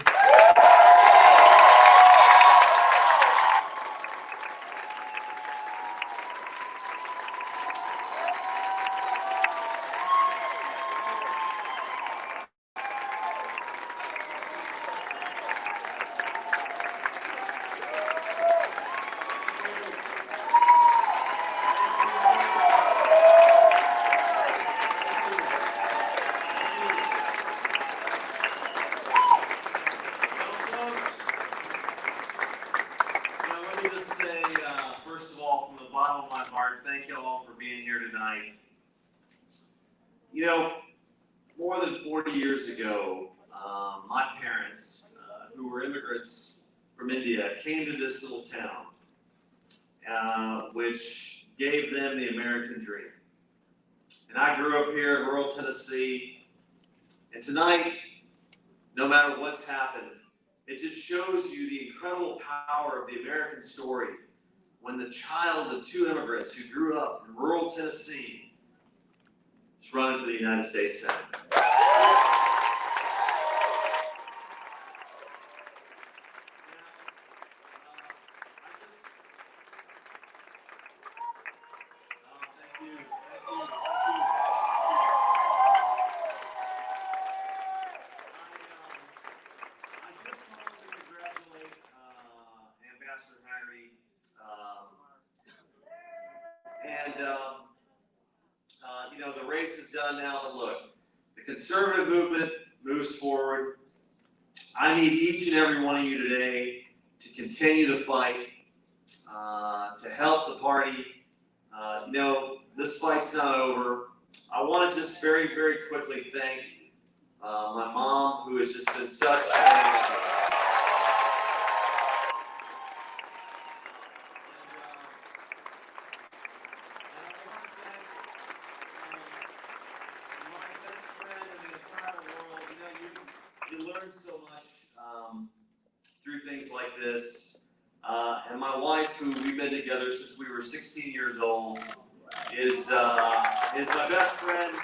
Speaker 7: First of all, from the bottom of my heart, thank you all for being here tonight. You know, more than 40 years ago, my parents, who were immigrants from India, came to this little town, which gave them the American dream. And I grew up here in rural Tennessee, and tonight, no matter what's happened, it just shows you the incredible power of the American story. When the child of two immigrants who grew up in rural Tennessee is running for the United States Senate. The race is done now, but look, the conservative movement moves forward. I need each and every one of you today to continue the fight, to help the party. This fight's not over. I want to just very, very quickly thank my mom, who has just been such so much through things like this. And my wife, who we've been together since we were 16 years old, is my best friend.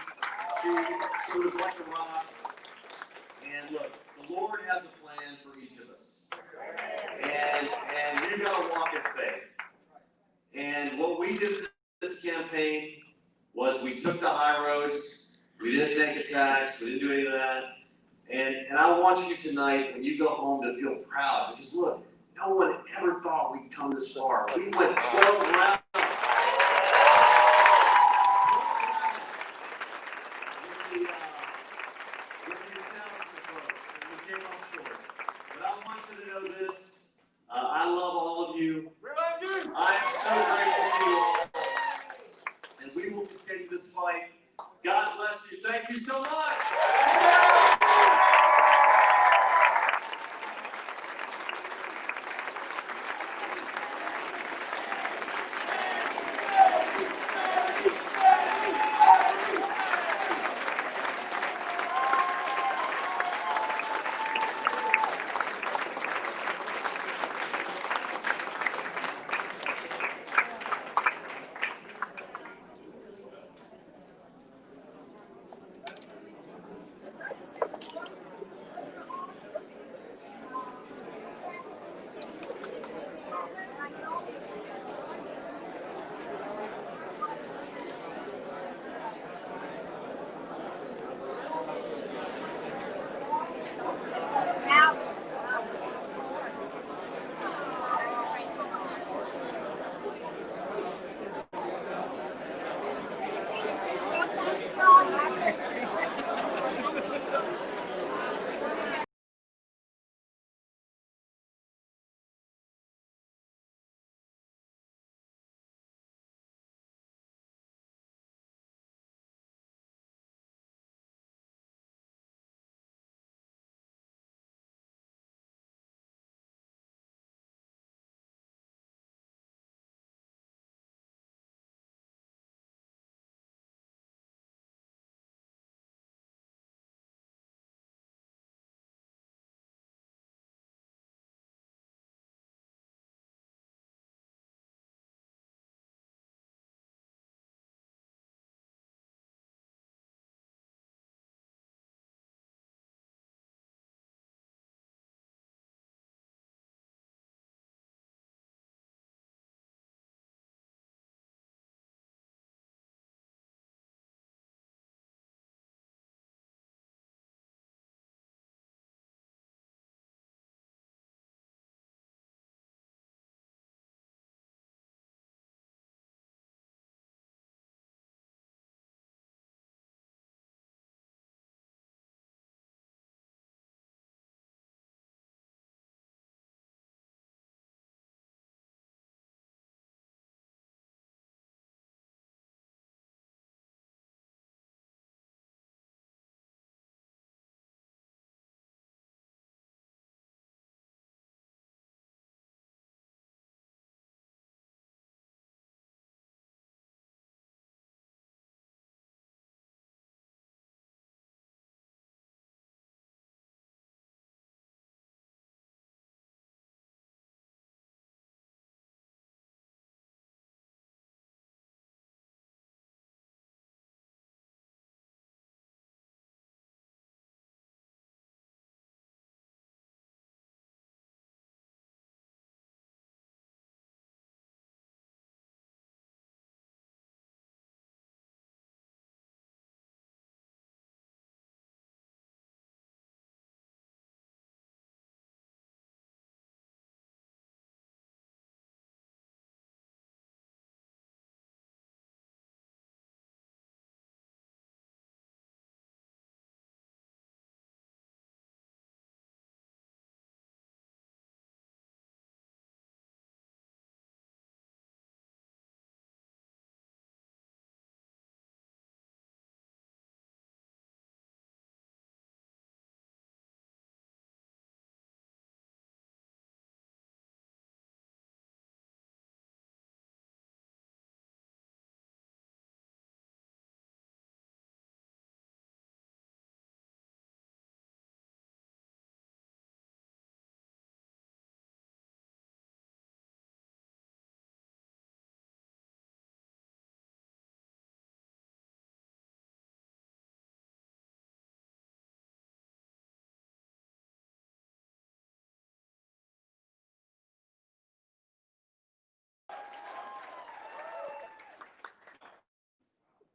Speaker 7: She was like a rock. And look, the Lord has a plan for each of us. And you gotta walk in faith. And what we did this campaign was we took the high road We didn't make attacks. We didn't do any of that. And I want you tonight, when you go home, to feel proud. Because look, no one ever thought we'd come this far. We went 12 rounds. This. I love all of you. I am so grateful to you. And we will continue this fight. God bless you. Thank you so much.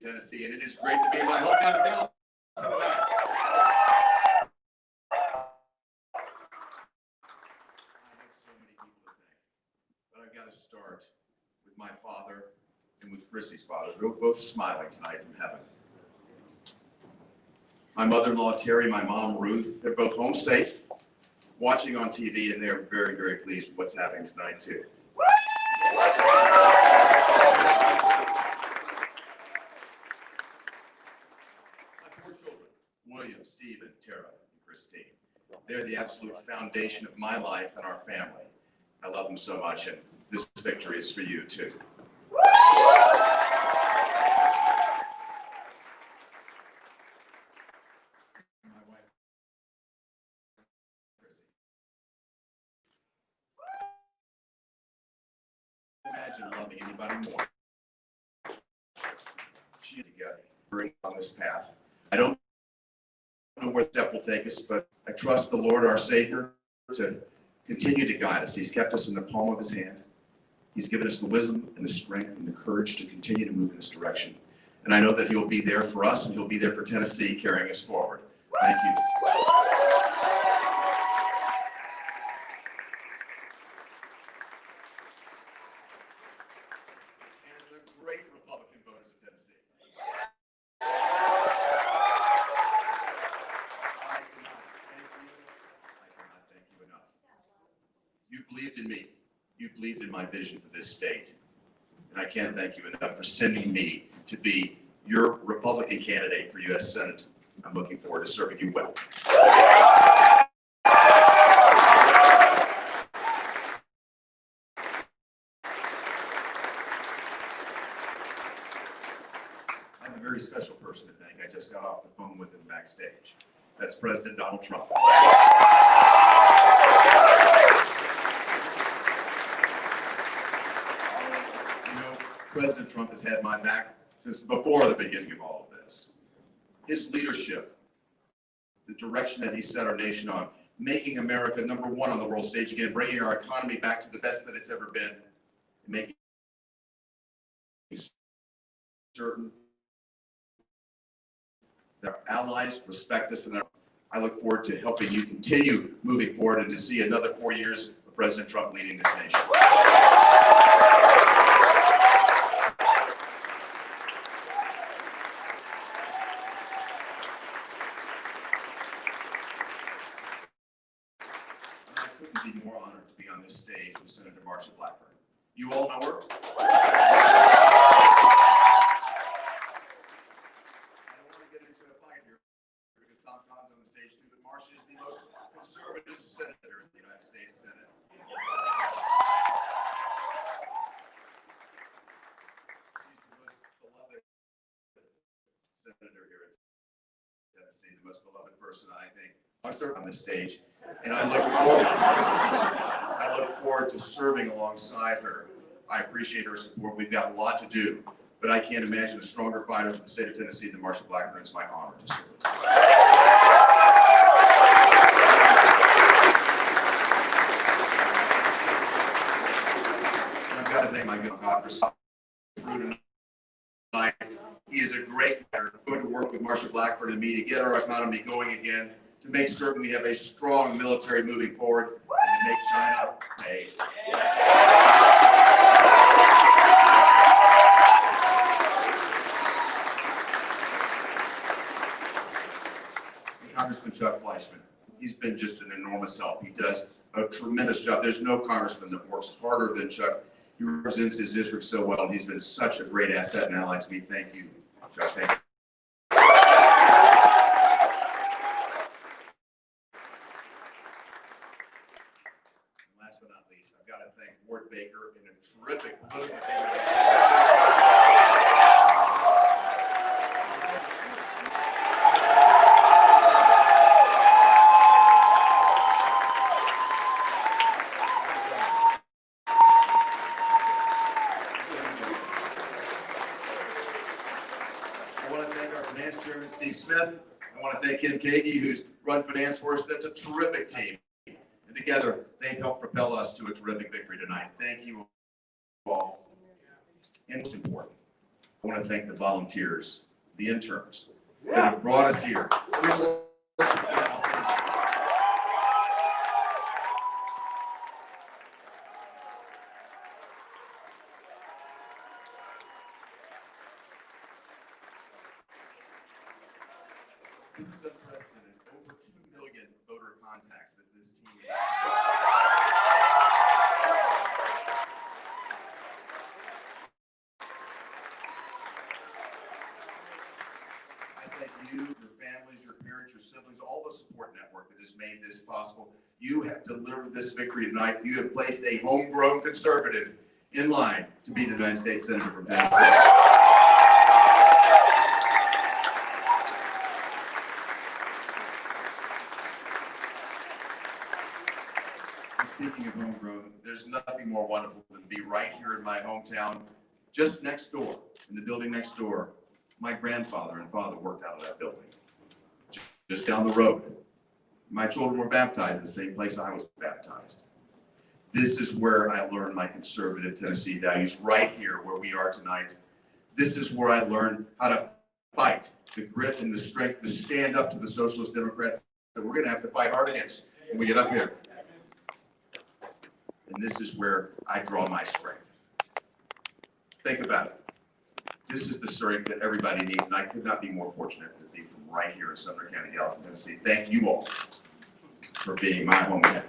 Speaker 3: Tennessee, and it is great to be in my hometown of Dallas tonight. I have so many people to thank, but I've got to start with my father and with Chrissy's father. They're both smiling tonight from heaven. My mother-in-law, Terry, my mom, Ruth, they're both home safe, watching on TV, and they're very, very pleased with what's happening tonight, too. My four children, William, Stephen, Tara, and Christine. They're the absolute foundation of my life and our family. I love them so much, and this victory is for you, too. My wife, Chrissy. Imagine loving anybody more. She together, we're on this path. I don't know where the step will take us, but I trust the Lord, our Savior, to continue to guide us. He's kept us in the palm of his hand. He's given us the wisdom and the strength and the courage to continue to move in this direction. And I know that he'll be there for us and he'll be there for Tennessee, carrying us forward. Thank you. And the great Republican voters of Tennessee. I cannot thank you enough. You believed in me. You believed in my vision for this state. And I can't thank you enough for sending me to be your Republican candidate for U.S. Senate. I'm looking forward to serving you well. I have a very special person to thank. I just got off the phone with him backstage. That's President Donald Trump. President Trump has had my back since before the beginning of all of this. His leadership, the direction that he set our nation on, making America number one on the world stage again, bringing our economy back to the best that it's ever been, and making certain that our allies respect us. And I look forward to helping you continue moving forward and to see another 4 years of President Trump leading this nation. Be more honored to be on this stage with Senator Marsha Blackburn. You all know her. I don't want to get into a fight here because Tom Con's on the stage too, but Marsha is the most conservative senator in the United States Senate. She's the most beloved senator here in Tennessee, the most beloved person, I think, on this stage. And I look forward to serving alongside her. I appreciate her support. We've got a lot to do, but I can't imagine a stronger fighter for the state of Tennessee than Marsha Blackburn. It's my honor to serve. And I've got to thank my God for stopping through tonight. He is a great leader. I'm going to work with Marsha Blackburn and me to get our economy going again, to make certain we have a strong military moving forward, and to make China pay. Congressman Chuck Fleischman, he's been just an enormous help. He does a tremendous job. There's no congressman that works harder than Chuck. He represents his district so well. He's been such a great asset and ally to me. Thank you, Chuck. Thank you. Last but not least, I've got to thank Ward Baker and a terrific political team. I want to thank our finance chairman, Steve Smith. I want to thank Ken Kagi, who's run finance for us. That's a terrific team. And together, they've helped propel us to a terrific victory tonight. Thank you all. And most important, I want to thank the volunteers, the interns that have brought us here. This is unprecedented. Over 2 million voter contacts that this team has I thank you, your families, your parents, your siblings, all the support network that has made this possible. You have delivered this victory tonight. You have placed a homegrown conservative in line to be the United States Senator from Tennessee. Speaking of homegrown, there's nothing more wonderful than to be right here in my hometown, just next door, in the building next door. My grandfather and father worked out of that building, just down the road. My children were baptized the same place I was baptized. This is where I learned my conservative Tennessee values, right here where we are tonight. This is where I learned how to fight, the grit and the strength to stand up to the socialist Democrats that we're going to have to fight hard against when we get up here. And this is where I draw my strength. Think about it. This is the strength that everybody needs, and I could not be more fortunate to be from right here in Sumner County, Gallatin, Tennessee. Thank you all for being my hometown.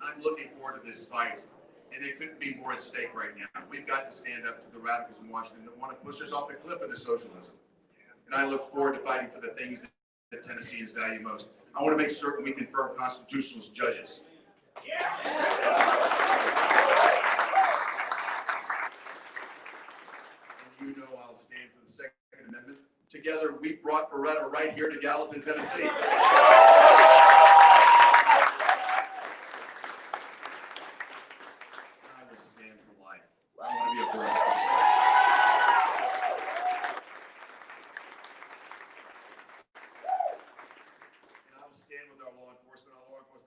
Speaker 3: I'm looking forward to this fight, and it couldn't be more at stake right now. We've got to stand up to the radicals in Washington that want to push us off the cliff into socialism. And I look forward to fighting for the things that Tennesseans value most. I want to make certain we confirm constitutional judges. And you know I'll stand for the Second Amendment. Together, we brought Beretta right here to Gallatin, Tennessee. Stand for life. I want to be a force for life. And I will stand with our law enforcement officers.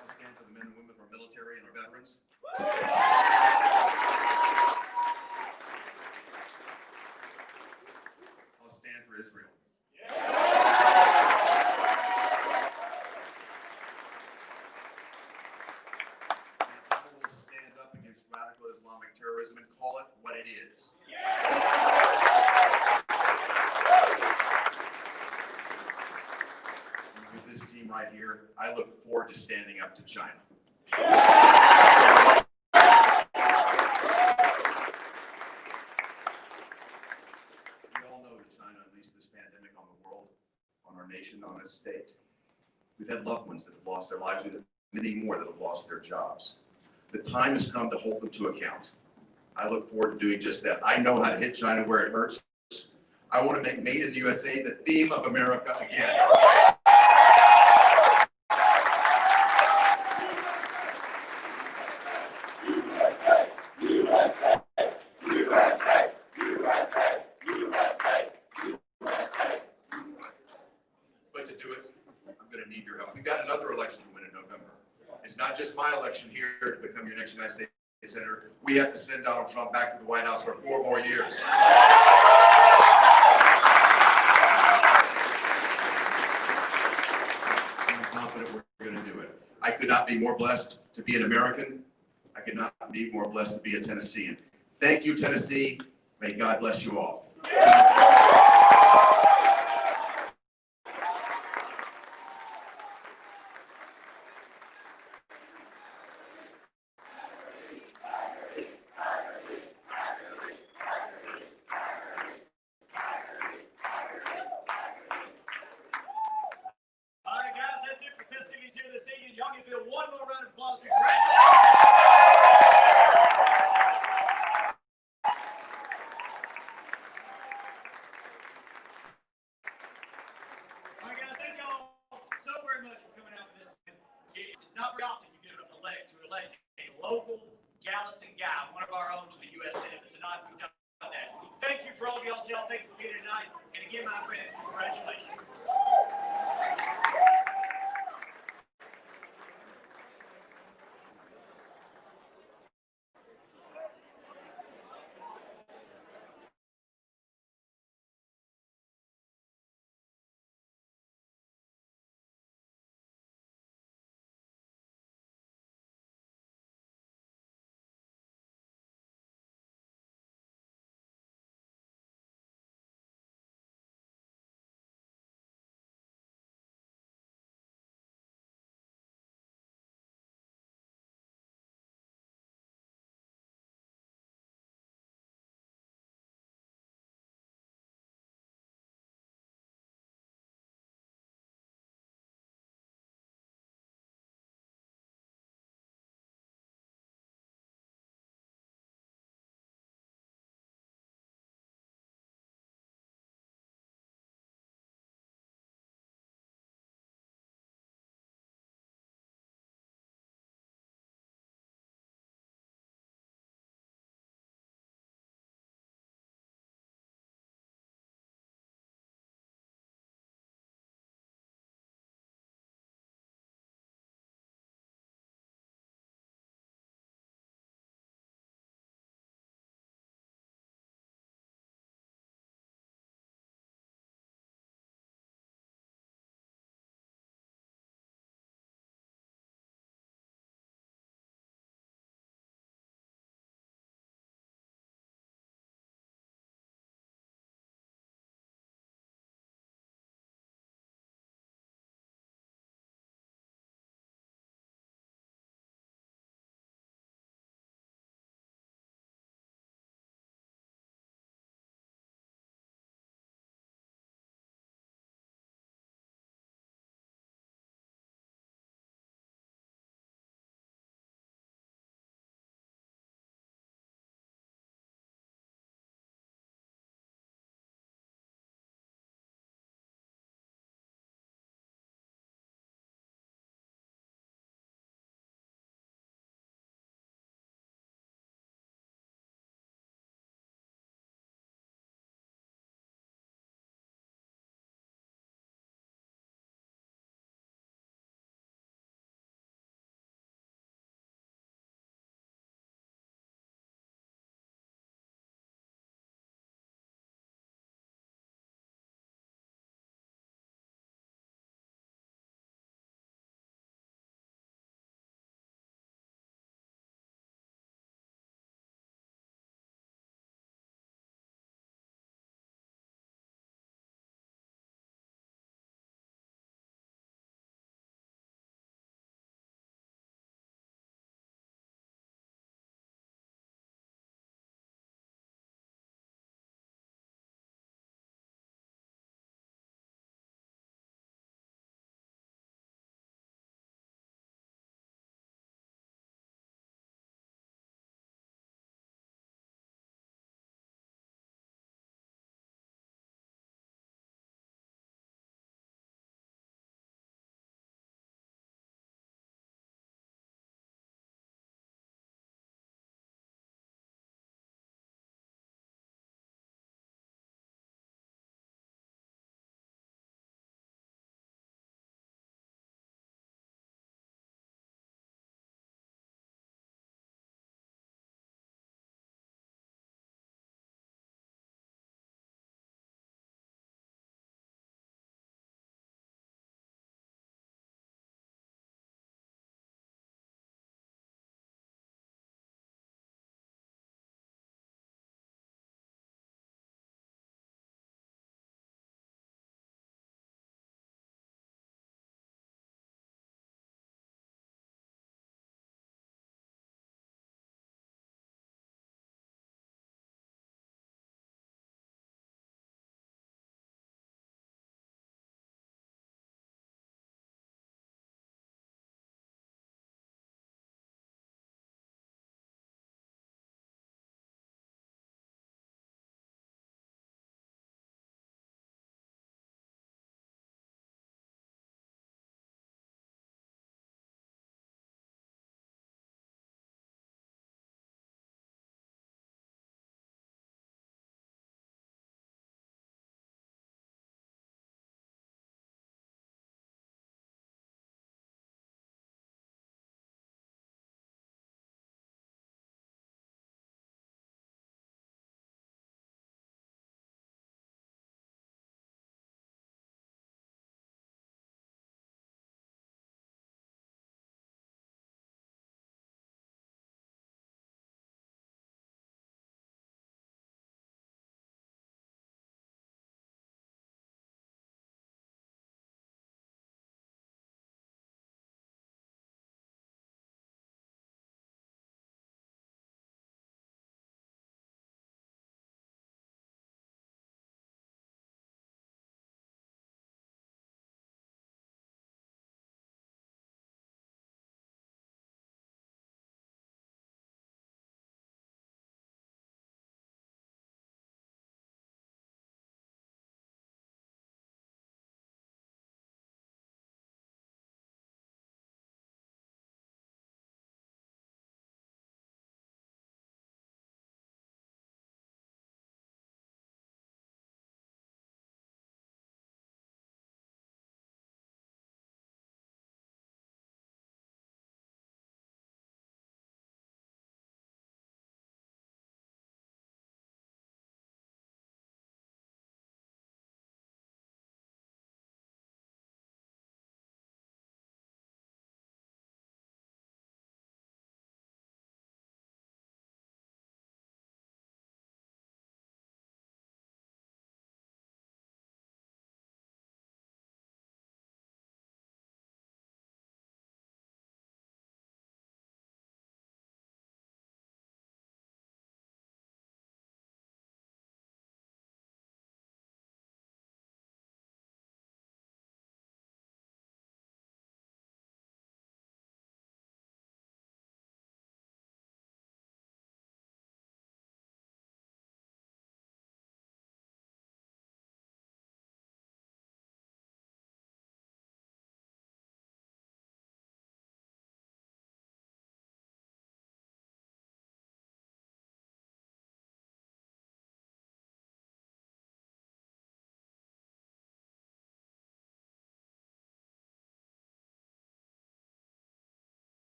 Speaker 3: I'll stand for the men and women of our military and our veterans. Stand for Israel. And I will stand up against radical Islamic terrorism and call it what it is. And with this team right here, I look forward to standing up to China. China unleashed this pandemic on the world, on our nation, on this state. We've had loved ones that have lost their lives. We've had many more that have lost their jobs. The time has come to hold them to account. I look forward to doing just that. I know how to hit China where it hurts. I want to make Made in the USA the theme of America again. It's not just my election here to become your next United States Senator. We have to send Donald Trump back to the White House for 4 more years. I'm confident we're going to do it. I could not be more blessed to be an American. I could not be more blessed to be a Tennessean. Thank you, Tennessee. May God bless you all.
Speaker 4: All right, guys, that's it for festivities here this evening. Y'all give it one.
Speaker 8: not, we've done that. Thank you for all of y'all. Thank you for being here tonight. And again, my friend, congratulations.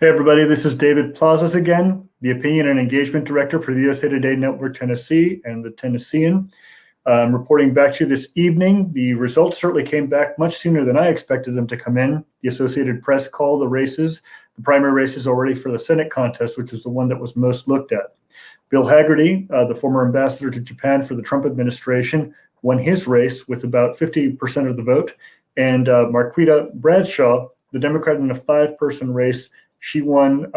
Speaker 1: Hey, everybody, this is David Plazas again, the Opinion and Engagement Director for the USA Today Network Tennessee and the Tennessean. I'm reporting back to you this evening. The results certainly came back much sooner than I expected them to come in. The Associated Press called the races, the primary races already for the Senate contest, which is the one that was most looked at. Bill Hagerty, the former ambassador to Japan for the Trump administration, won his race with about 50% of the vote. And Marquita Bradshaw, the Democrat in a 5-person race, she won.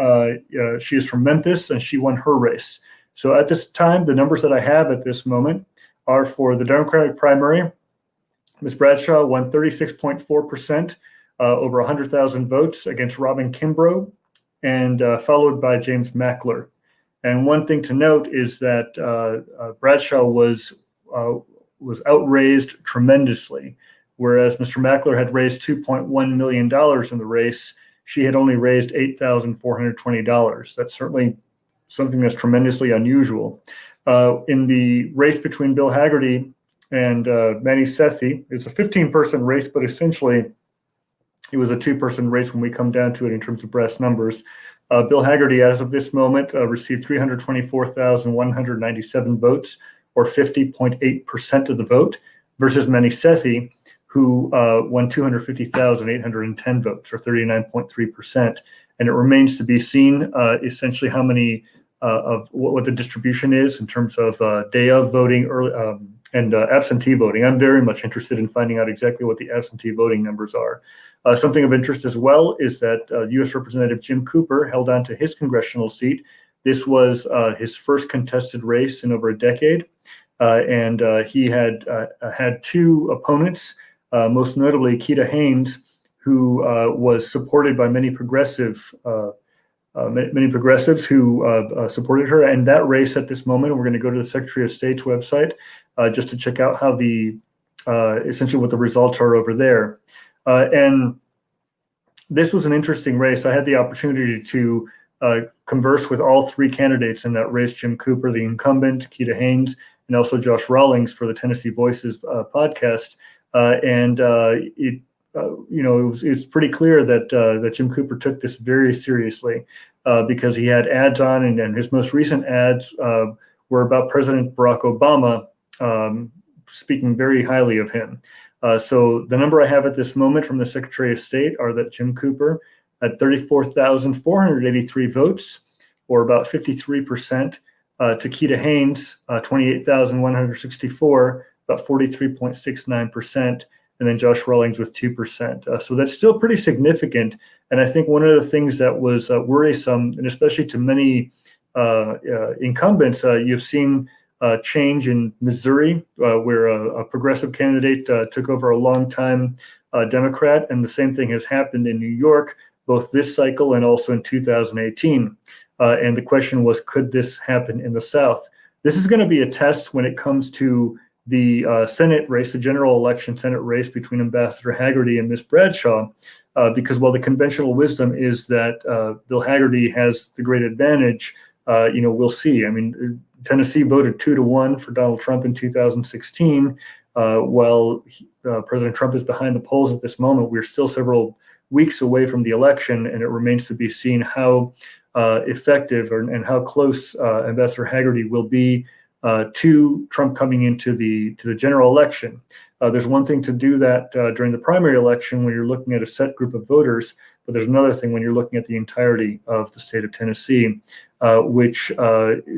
Speaker 1: She is from Memphis, and she won her race. So at this time, the numbers that I have at this moment are for the Democratic primary. Ms. Bradshaw won 36.4%, over 100,000 votes against Robin Kimbrough, and followed by James Mackler. And one thing to note is that Bradshaw was outraised tremendously, whereas Mr. Mackler had raised $2.1 million in the race. She had only raised $8,420. That's certainly something that's tremendously unusual. In the race between Bill Hagerty and Manny Sethi, it's a 15-person race, but essentially it was a 2-person race when we come down to it in terms of brass numbers. Bill Hagerty, as of this moment, received 324,197 votes, or 50.8% of the vote, versus Manny Sethi, who won 250,810 votes, or 39.3%. And it remains to be seen essentially how many of what the distribution is in terms of day of voting and absentee voting. I'm very much interested in finding out exactly what the absentee voting numbers are. Something of interest as well is that U.S. Representative Jim Cooper held on to his congressional seat. This was his first contested race in over a decade, and he had had 2 opponents, most notably Keita Haynes, who was supported by many progressives who supported her. And that race at this moment, we're going to go to the Secretary of State's website just to check out how essentially what the results are over there. And this was an interesting race. I had the opportunity to converse with all 3 candidates in that race: Jim Cooper, the incumbent, Keita Haynes, and also Josh Rawlings for the Tennessee Voices podcast. It's pretty clear that Jim Cooper took this very seriously because he had ads on, and his most recent ads were about President Barack Obama, speaking very highly of him. So the number I have at this moment from the Secretary of State are that Jim Cooper had 34,483 votes, or about 53%, to Keita Haynes, 28,164, about 43.69%, and then Josh Rawlings with 2%. So that's still pretty significant. And I think one of the things that was worrisome, and especially to many incumbents, you've seen change in Missouri, where a progressive candidate took over a longtime Democrat, and the same thing has happened in New York, both this cycle and also in 2018. And the question was, could this happen in the South? This is going to be a test when it comes to the Senate race, the general election Senate race between Ambassador Hagerty and Ms. Bradshaw, because while the conventional wisdom is that Bill Hagerty has the great advantage, we'll see. I mean, Tennessee voted 2-1 for Donald Trump in 2016. While President Trump is behind the polls at this moment, we're still several weeks away from the election, and it remains to be seen how effective and how close Ambassador Hagerty will be to Trump coming into the general election. There's one thing to do that during the primary election when you're looking at a set group of voters, but there's another thing when you're looking at the entirety of the state of Tennessee, which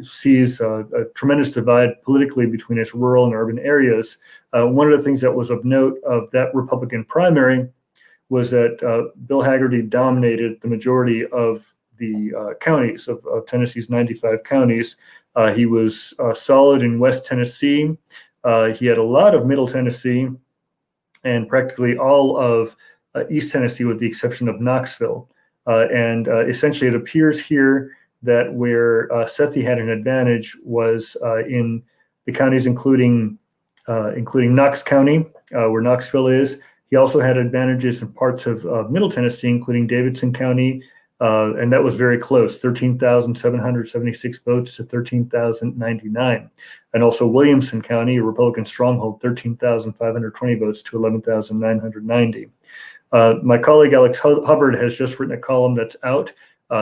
Speaker 1: sees a tremendous divide politically between its rural and urban areas. One of the things that was of note of that Republican primary was that Bill Hagerty dominated the majority of the counties of Tennessee's 95 counties. He was solid in West Tennessee. He had a lot of Middle Tennessee and practically all of East Tennessee, with the exception of Knoxville. And essentially, it appears here that where Sethi had an advantage was in the counties including Knox County, where Knoxville is. He also had advantages in parts of Middle Tennessee, including Davidson County, and that was very close, 13,776 votes to 13,099. And also Williamson County, a Republican stronghold, 13,520 votes to 11,990. My colleague Alex Hubbard has just written a column that's out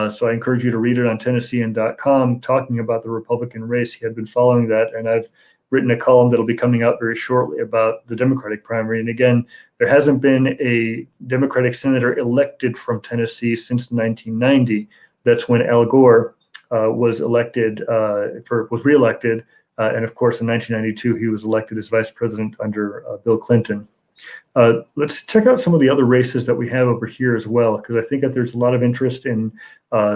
Speaker 1: So I encourage you to read it on Tennessean.com, talking about the Republican race. He had been following that, and I've written a column that'll be coming out very shortly about the Democratic primary. And again, there hasn't been a Democratic senator elected from Tennessee since 1990. That's when Al Gore was reelected. And of course, in 1992, he was elected as vice president under Bill Clinton. Let's check out some of the other races that we have over here as well, because I think that there's a lot of interest in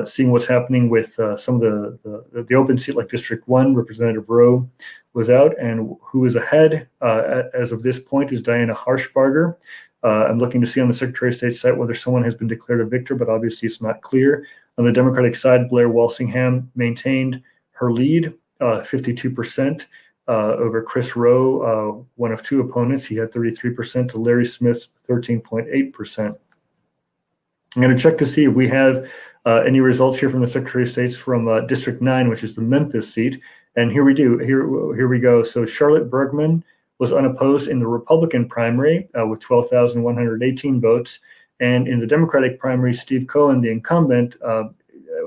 Speaker 1: seeing what's happening with some of the open seat, like District 1. Representative Rowe was out, and who is ahead as of this point is Diana Harshbarger. I'm looking to see on the Secretary of State's site whether someone has been declared a victor, but obviously it's not clear. On the Democratic side, Blair Walsingham maintained her lead, 52%. Over Chris Rowe, one of two opponents. He had 33% to Larry Smith's 13.8%. I'm going to check to see if we have any results here from the Secretary of State's from District 9, which is the Memphis seat. And here we do. Here we go. So Charlotte Bergman was unopposed in the Republican primary with 12,118 votes. And in the Democratic primary, Steve Cohen, the incumbent,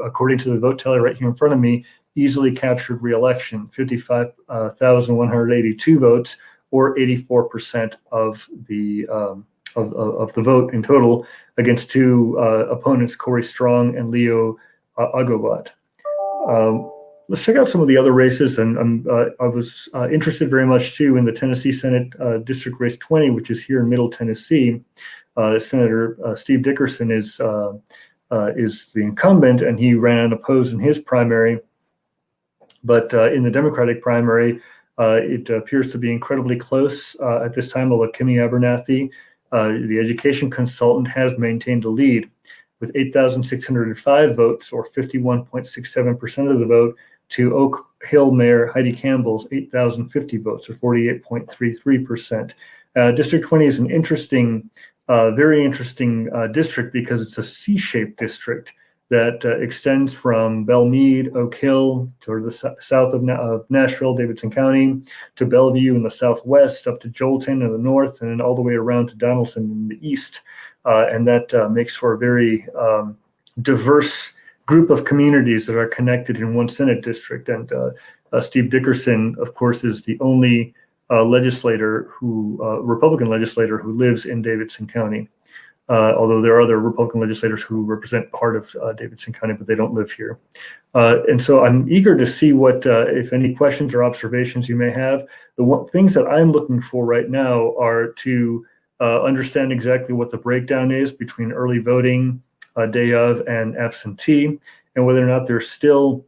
Speaker 1: according to the vote teller right here in front of me, easily captured re-election, 55,182 votes, or 84% of the vote in total, against two opponents, Corey Strong and Leo Agovat. Let's check out some of the other races, and I was interested very much too in the Tennessee Senate District Race 20, which is here in Middle Tennessee. Senator Steve Dickerson is the incumbent, and he ran unopposed in his primary. But in the Democratic primary, it appears to be incredibly close at this time, although Kimmy Abernathy, the education consultant, has maintained a lead with 8,605 votes, or 51.67% of the vote, to Oak Hill Mayor Heidi Campbell's 8,050 votes, or 48.33%. District 20 is an interesting, very interesting district because it's a C-shaped district that extends from Belmead, Oak Hill, toward the south of Nashville, Davidson County, to Bellevue in the southwest, up to Jolton in the north, and then all the way around to Donaldson in the east. And that makes for a very diverse group of communities that are connected in one Senate district. And Steve Dickerson, of course, is the only Republican legislator who lives in Davidson County. Although there are other Republican legislators who represent part of Davidson County, but they don't live here. And so I'm eager to see what, if any questions or observations you may have. Things that I'm looking for right now are to understand exactly what the breakdown is between early voting, day of, and absentee, and whether or not there's still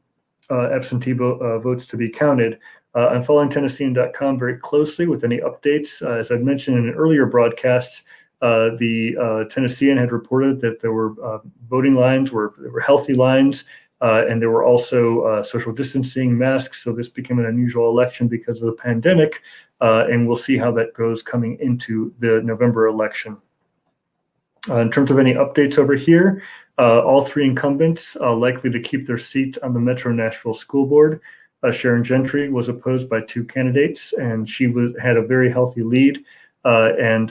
Speaker 1: absentee votes to be counted. I'm following Tennessean.com very closely with any updates. As I've mentioned in earlier broadcasts, the Tennessean had reported that there were voting lines, there were healthy lines, and there were also social distancing, masks. So this became an unusual election because of the pandemic, and we'll see how that goes coming into the November election. In terms of any updates over here, all three incumbents likely to keep their seats on the Metro Nashville School Board. Sharon Gentry was opposed by two candidates, and she had a very healthy lead. And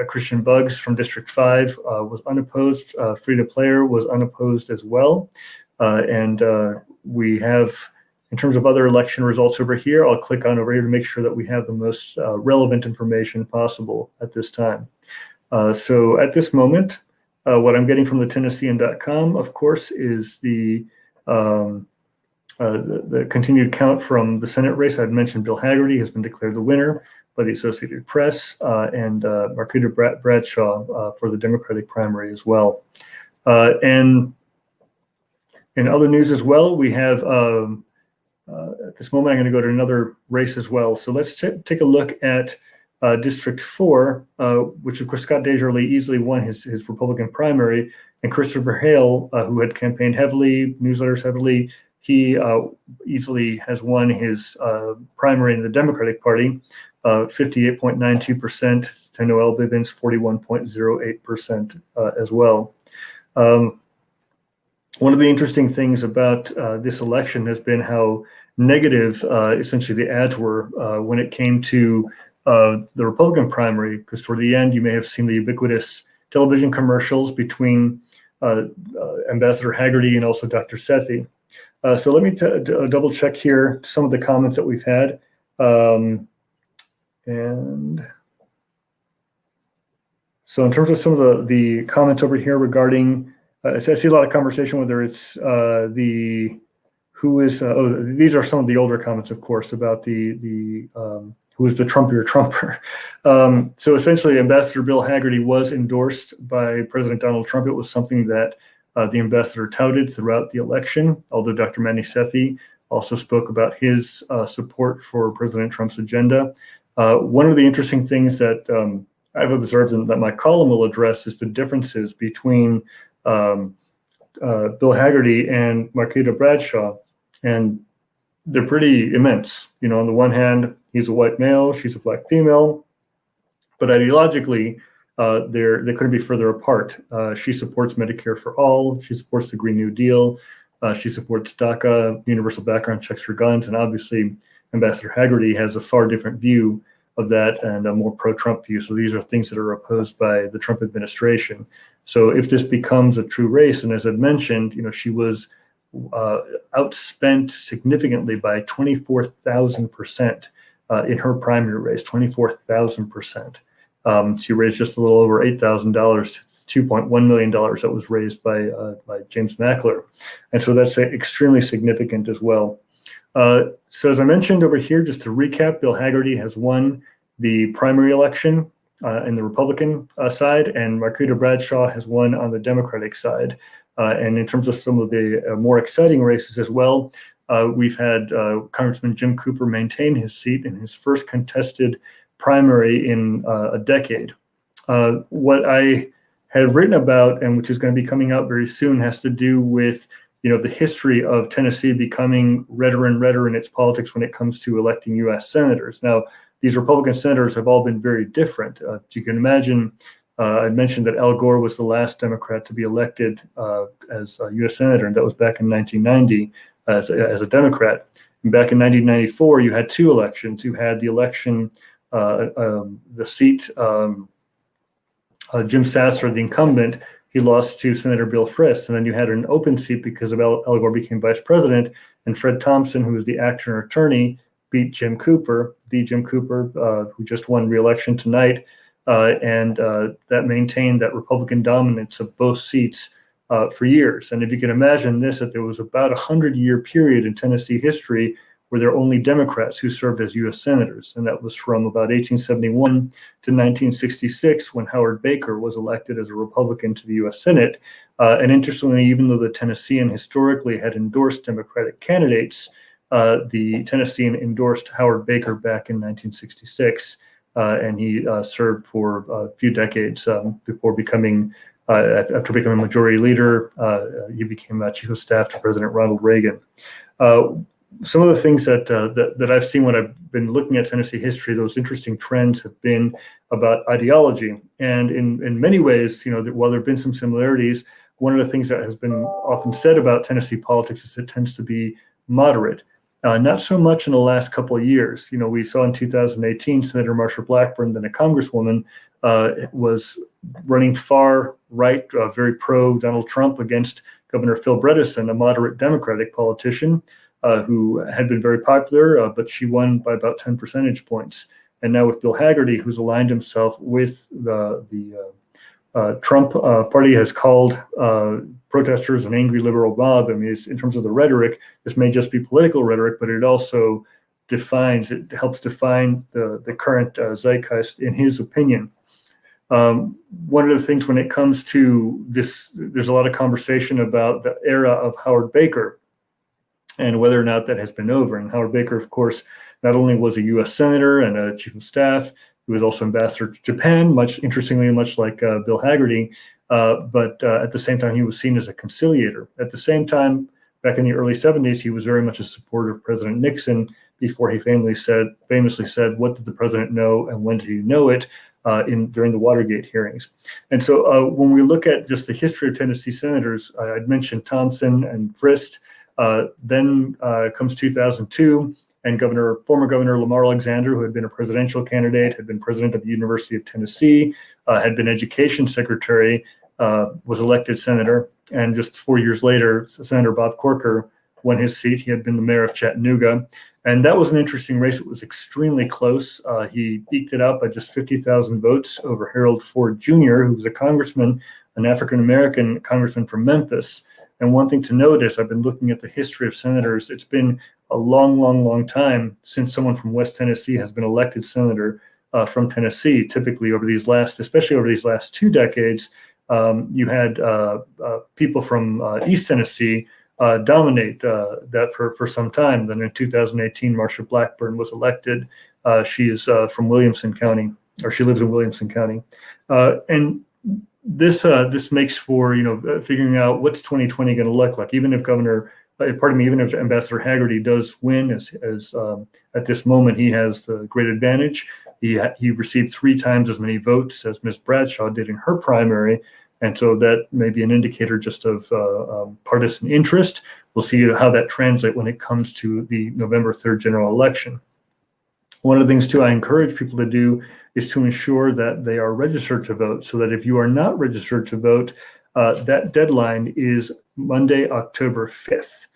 Speaker 1: Christian Buggs from District 5 was unopposed. Frida Player was unopposed as well. And we have, in terms of other election results over here, I'll click on over here to make sure that we have the most relevant information possible at this time. So at this moment, what I'm getting from the Tennessean.com, of course, is the continued count from the Senate race. I'd mentioned Bill Hagerty has been declared the winner by the Associated Press, and Marquita Bradshaw for the Democratic primary as well. And in other news as well, we have, at this moment, I'm going to go to another race as well. So let's take a look at District 4, which of course Scott Desjardins easily won his Republican primary, and Christopher Hale, who had campaigned heavily, newsletters heavily, he easily has won his primary in the Democratic Party, 58.92%, to Noel Bivens, 41.08% as well. One of the interesting things about this election has been how negative essentially the ads were when it came to the Republican primary, because toward the end you may have seen the ubiquitous television commercials between Ambassador Haggerty and also Dr. Sethi. So let me double check here some of the comments that we've had. And so in terms of some of the comments over here regarding, I see a lot of conversation, whether it's these are some of the older comments, of course, about who is the Trumpier Trumper. So essentially, Ambassador Bill Haggerty was endorsed by President Donald Trump. It was something that the ambassador touted throughout the election, although Dr. Manny Sethi also spoke about his support for President Trump's agenda. One of the interesting things that I've observed and that my column will address is the differences between Bill Haggerty and Marquita Bradshaw. And they're pretty immense. You know, on the one hand, he's a white male, she's a black female, but ideologically, they couldn't be further apart. She supports Medicare for all. She supports the Green New Deal. She supports DACA, universal background checks for guns, and obviously, Ambassador Haggerty has a far different view of that and a more pro-Trump view. So these are things that are opposed by the Trump administration. So if this becomes a true race, and as I've mentioned, you know, she was outspent significantly by 24,000% in her primary race, 24,000%. She raised just a little over $8,000 to $2.1 million that was raised by James Mackler. And so that's extremely significant as well. So as I mentioned over here, just to recap, Bill Haggerty has won the primary election in the Republican side, and Marquita Bradshaw has won on the Democratic side. And in terms of some of the more exciting races as well, we've had Congressman Jim Cooper maintain his seat in his first contested primary in a decade. What I had written about, and which is going to be coming out very soon, has to do with, you know, the history of Tennessee becoming redder and redder in its politics when it comes to electing U.S. senators. Now, these Republican senators have all been very different. You can imagine, I mentioned that Al Gore was the last Democrat to be elected as a U.S. senator, and that was back in 1990 as a Democrat. And back in 1994, you had two elections. You had the election, the seat, Jim Sasser, the incumbent, he lost to Senator Bill Frist. And then you had an open seat because of Al Gore became vice president, and Fred Thompson, who was the actor attorney, beat Jim Cooper, who just won re-election tonight. And that maintained that Republican dominance of both seats for years. And if you can imagine this, that there was about 100-year period in Tennessee history where there were only Democrats who served as U.S. senators. And that was from about 1871 to 1966, when Howard Baker was elected as a Republican to the U.S. Senate. And interestingly, even though the Tennessean historically had endorsed Democratic candidates, the Tennessean endorsed Howard Baker back in 1966. And he served for a few decades before becoming, after becoming majority leader, he became chief of staff to President Ronald Reagan. Some of the things that I've seen when I've been looking at Tennessee history, those interesting trends have been about ideology. And in many ways, you know, while there have been some similarities, one of the things that has been often said about Tennessee politics is it tends to be moderate. Not so much in the last couple of years. You know, we saw in 2018, Senator Marsha Blackburn, then a congresswoman, was running far right, very pro Donald Trump against Governor Phil Bredesen, a moderate Democratic politician who had been very popular, but she won by about 10 percentage points. And now with Bill Haggerty, who's aligned himself with the Trump party, has called protesters an angry liberal mob. I mean, in terms of the rhetoric, this may just be political rhetoric, but it also helps define the current zeitgeist, in his opinion. One of the things when it comes to this, there's a lot of conversation about the era of Howard Baker and whether or not that has been over. And Howard Baker, of course, not only was a U.S. senator and a chief of staff, he was also ambassador to Japan, much like Bill Haggerty, but at the same time, he was seen as a conciliator. At the same time, back in the early 70s, he was very much a supporter of President Nixon before he famously said, "What did the president know and when did he know it?" During the Watergate hearings. And so when we look at just the history of Tennessee senators, I'd mentioned Thompson and Frist. Then comes 2002, and former Governor Lamar Alexander, who had been a presidential candidate, had been president of the University of Tennessee, had been education secretary, was elected senator. And just 4 years later, Senator Bob Corker won his seat. He had been the mayor of Chattanooga. And that was an interesting race. It was extremely close. He eked it out by just 50,000 votes over Harold Ford Jr., who was a congressman, an African-American congressman from Memphis. And one thing to note is I've been looking at the history of senators. It's been a long, long, long time since someone from West Tennessee has been elected senator from Tennessee. Typically especially over these last 2 decades, you had people from East Tennessee dominate that for some time. Then in 2018, Marsha Blackburn was elected. She is from Williamson County, or she lives in Williamson County. And this makes for, figuring out what's 2020 going to look like, even if even if Ambassador Hagerty does win, as at this moment he has the great advantage. He received 3 times as many votes as Ms. Bradshaw did in her primary. And so that may be an indicator just of partisan interest. We'll see how that translates when it comes to the November 3rd general election. One of the things, too, I encourage people to do is to ensure that they are registered to vote, so that if you are not registered to vote, that deadline is Monday, October 5th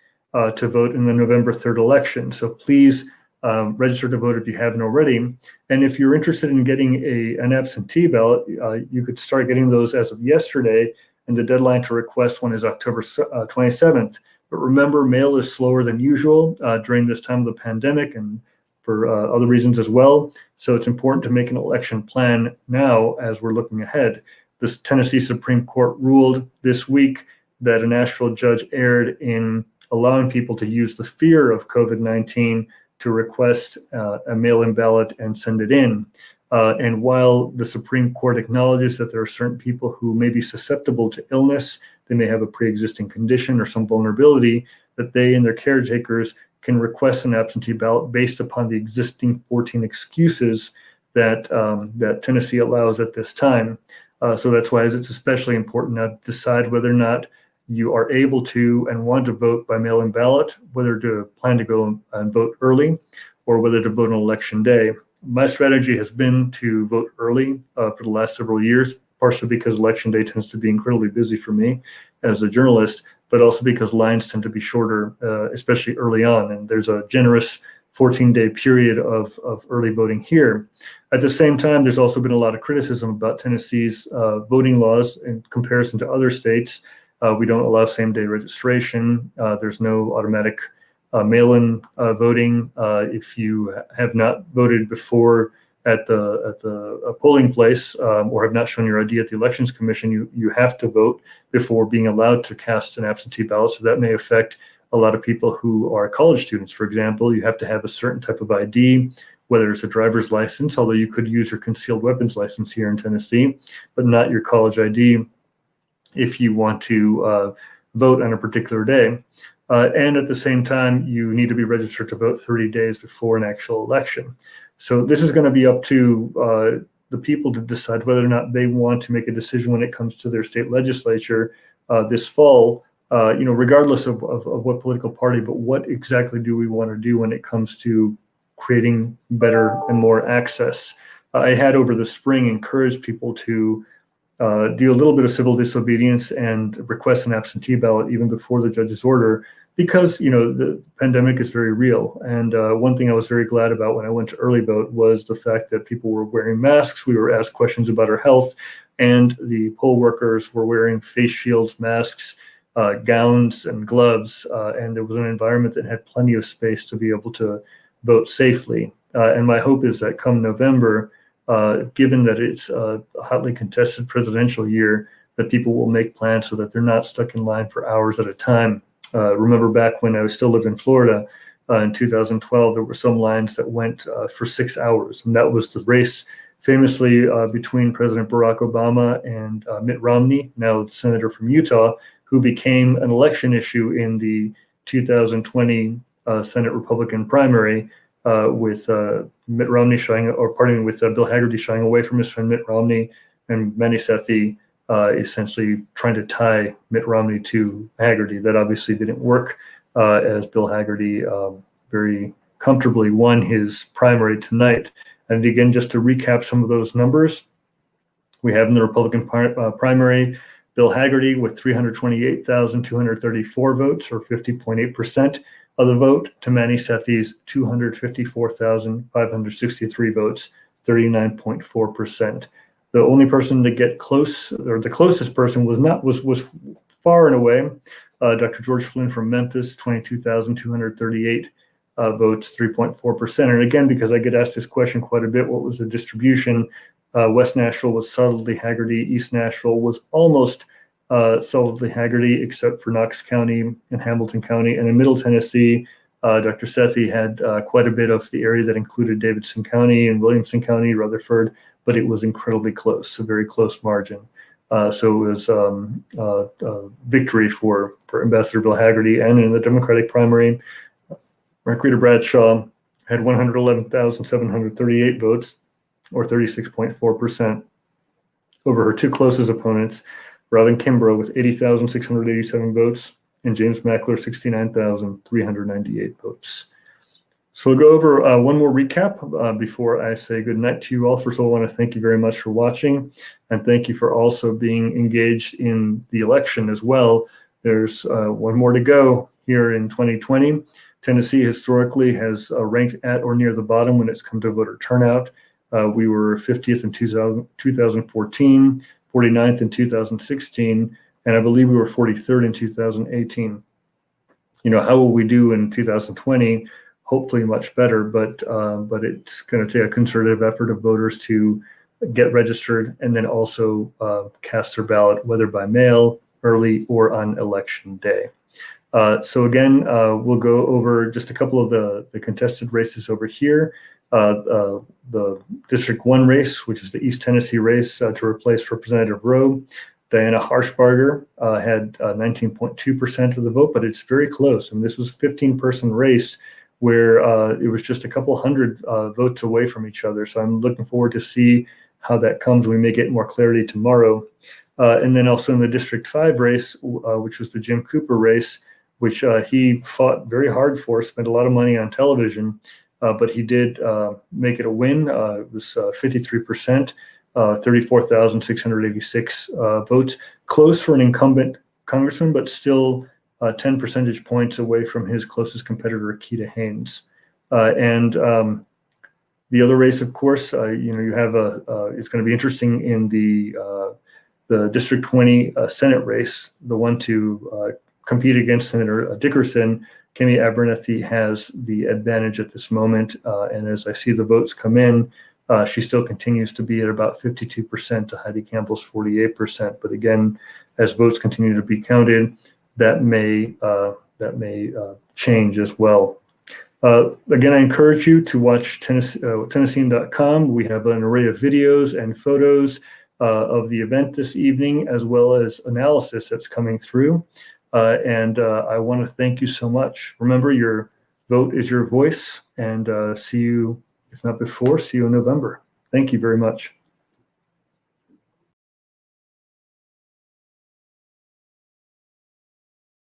Speaker 1: to vote in the November 3rd election. So please register to vote if you haven't already. And if you're interested in getting an absentee ballot, you could start getting those as of yesterday, and the deadline to request one is October 27th. But remember, mail is slower than usual during this time of the pandemic and for other reasons as well. So it's important to make an election plan now as we're looking ahead. The Tennessee Supreme Court ruled this week that a Nashville judge erred in allowing people to use the fear of COVID-19 to request a mail-in ballot and send it in. And while the Supreme Court acknowledges that there are certain people who may be susceptible to illness, they may have a pre-existing condition or some vulnerability, that they and their caretakers can request an absentee ballot based upon the existing 14 excuses that Tennessee allows at this time. So that's why it's especially important now to decide whether or not you are able to and want to vote by mail-in ballot, whether to plan to go and vote early or whether to vote on election day. My strategy has been to vote early for the last several years, partially because election day tends to be incredibly busy for me as a journalist, but also because lines tend to be shorter, especially early on. And there's a generous 14-day period of early voting here. At the same time, there's also been a lot of criticism about Tennessee's voting laws in comparison to other states. We don't allow same-day registration. There's no automatic mail-in voting. If you have not voted before at the polling place or have not shown your ID at the Elections Commission, you have to vote before being allowed to cast an absentee ballot. So that may affect a lot of people who are college students. For example, you have to have a certain type of ID, whether it's a driver's license, although you could use your concealed weapons license here in Tennessee, but not your college ID if you want to vote on a particular day. And at the same time, you need to be registered to vote 30 days before an actual election. So this is going to be up to the people to decide whether or not they want to make a decision when it comes to their state legislature this fall, regardless of what political party, but what exactly do we want to do when it comes to creating better and more access. I had over the spring encouraged people to do a little bit of civil disobedience and request an absentee ballot even before the judge's order, because the pandemic is very real. And one thing I was very glad about when I went to early vote was the fact that people were wearing masks. We were asked questions about our health, and the poll workers were wearing face shields, masks, gowns, and gloves. And there was an environment that had plenty of space to be able to vote safely. And my hope is that come November, given that it's a hotly contested presidential year, that people will make plans so that they're not stuck in line for hours at a time. Remember back when I still lived in Florida in 2012, there were some lines that went for 6 hours. And that was the race famously between President Barack Obama and Mitt Romney, now the senator from Utah, who became an election issue in the 2020 Senate Republican primary, with Mitt Romney with Bill Hagerty shying away from his friend Mitt Romney, and Manny Sethi essentially trying to tie Mitt Romney to Hagerty. That obviously didn't work, as Bill Hagerty very comfortably won his primary tonight. And again, just to recap some of those numbers, we have in the Republican primary Bill Haggerty with 328,234 votes, or 50.8% of the vote, to Manny Sethi's 254,563 votes, 39.4%. The only person to get close, or the closest person, was far and away Dr. George Flynn from Memphis, 22,238 votes, 3.4%. And again, because I get asked this question quite a bit, what was the distribution? West Nashville was solidly Haggerty. East Nashville was almost solidly Haggerty, except for Knox County and Hamilton County. And in Middle Tennessee, Dr. Sethi had quite a bit of the area that included Davidson County and Williamson County, Rutherford, but it was incredibly close, a very close margin. So it was victory for Ambassador Bill Haggerty. And in the Democratic primary, Marquita Bradshaw had 111,738 votes, or 36.4%, over her two closest opponents, Robin Kimbrough with 80,687 votes, and James Mackler, 69,398 votes. So we'll go over one more recap before I say good night to you all. First of all, I want to thank you very much for watching, and thank you for also being engaged in the election as well. There's one more to go here in 2020. Tennessee historically has ranked at or near the bottom when it's come to voter turnout. We were 50th in 2014, 49th in 2016, and I believe we were 43rd in 2018. How will we do in 2020? Hopefully much better, but it's going to take a concerted effort of voters to get registered and then also cast their ballot, whether by mail, early, or on election day. So again, we'll go over just a couple of the contested races over here. The District 1 race, which is the East Tennessee race to replace Representative Rowe. Diana Harshbarger had 19.2% of the vote, but it's very close. And this was a 15-person race where it was just a couple hundred votes away from each other. So I'm looking forward to see how that comes. We may get more clarity tomorrow. And then also in the District 5 race, which was the Jim Cooper race, which he fought very hard for, spent a lot of money on television, but he did make it a win. It was 53%, 34,686 votes. Close for an incumbent congressman, but still 10 percentage points away from his closest competitor, Keita Haynes. And the other race, of course, you have it's going to be interesting in the District 20 Senate race, the one to compete against Senator Dickerson. Kemi Abernethy has the advantage at this moment. And as I see the votes come in, she still continues to be at about 52% to Heidi Campbell's 48%. But again, as votes continue to be counted, that may change as well. Again, I encourage you to watch Tennessean.com. We have an array of videos and photos of the event this evening, as well as analysis that's coming through. And I want to thank you so much. Remember, your vote is your voice, and see you, if not before, see you in November. Thank you very much.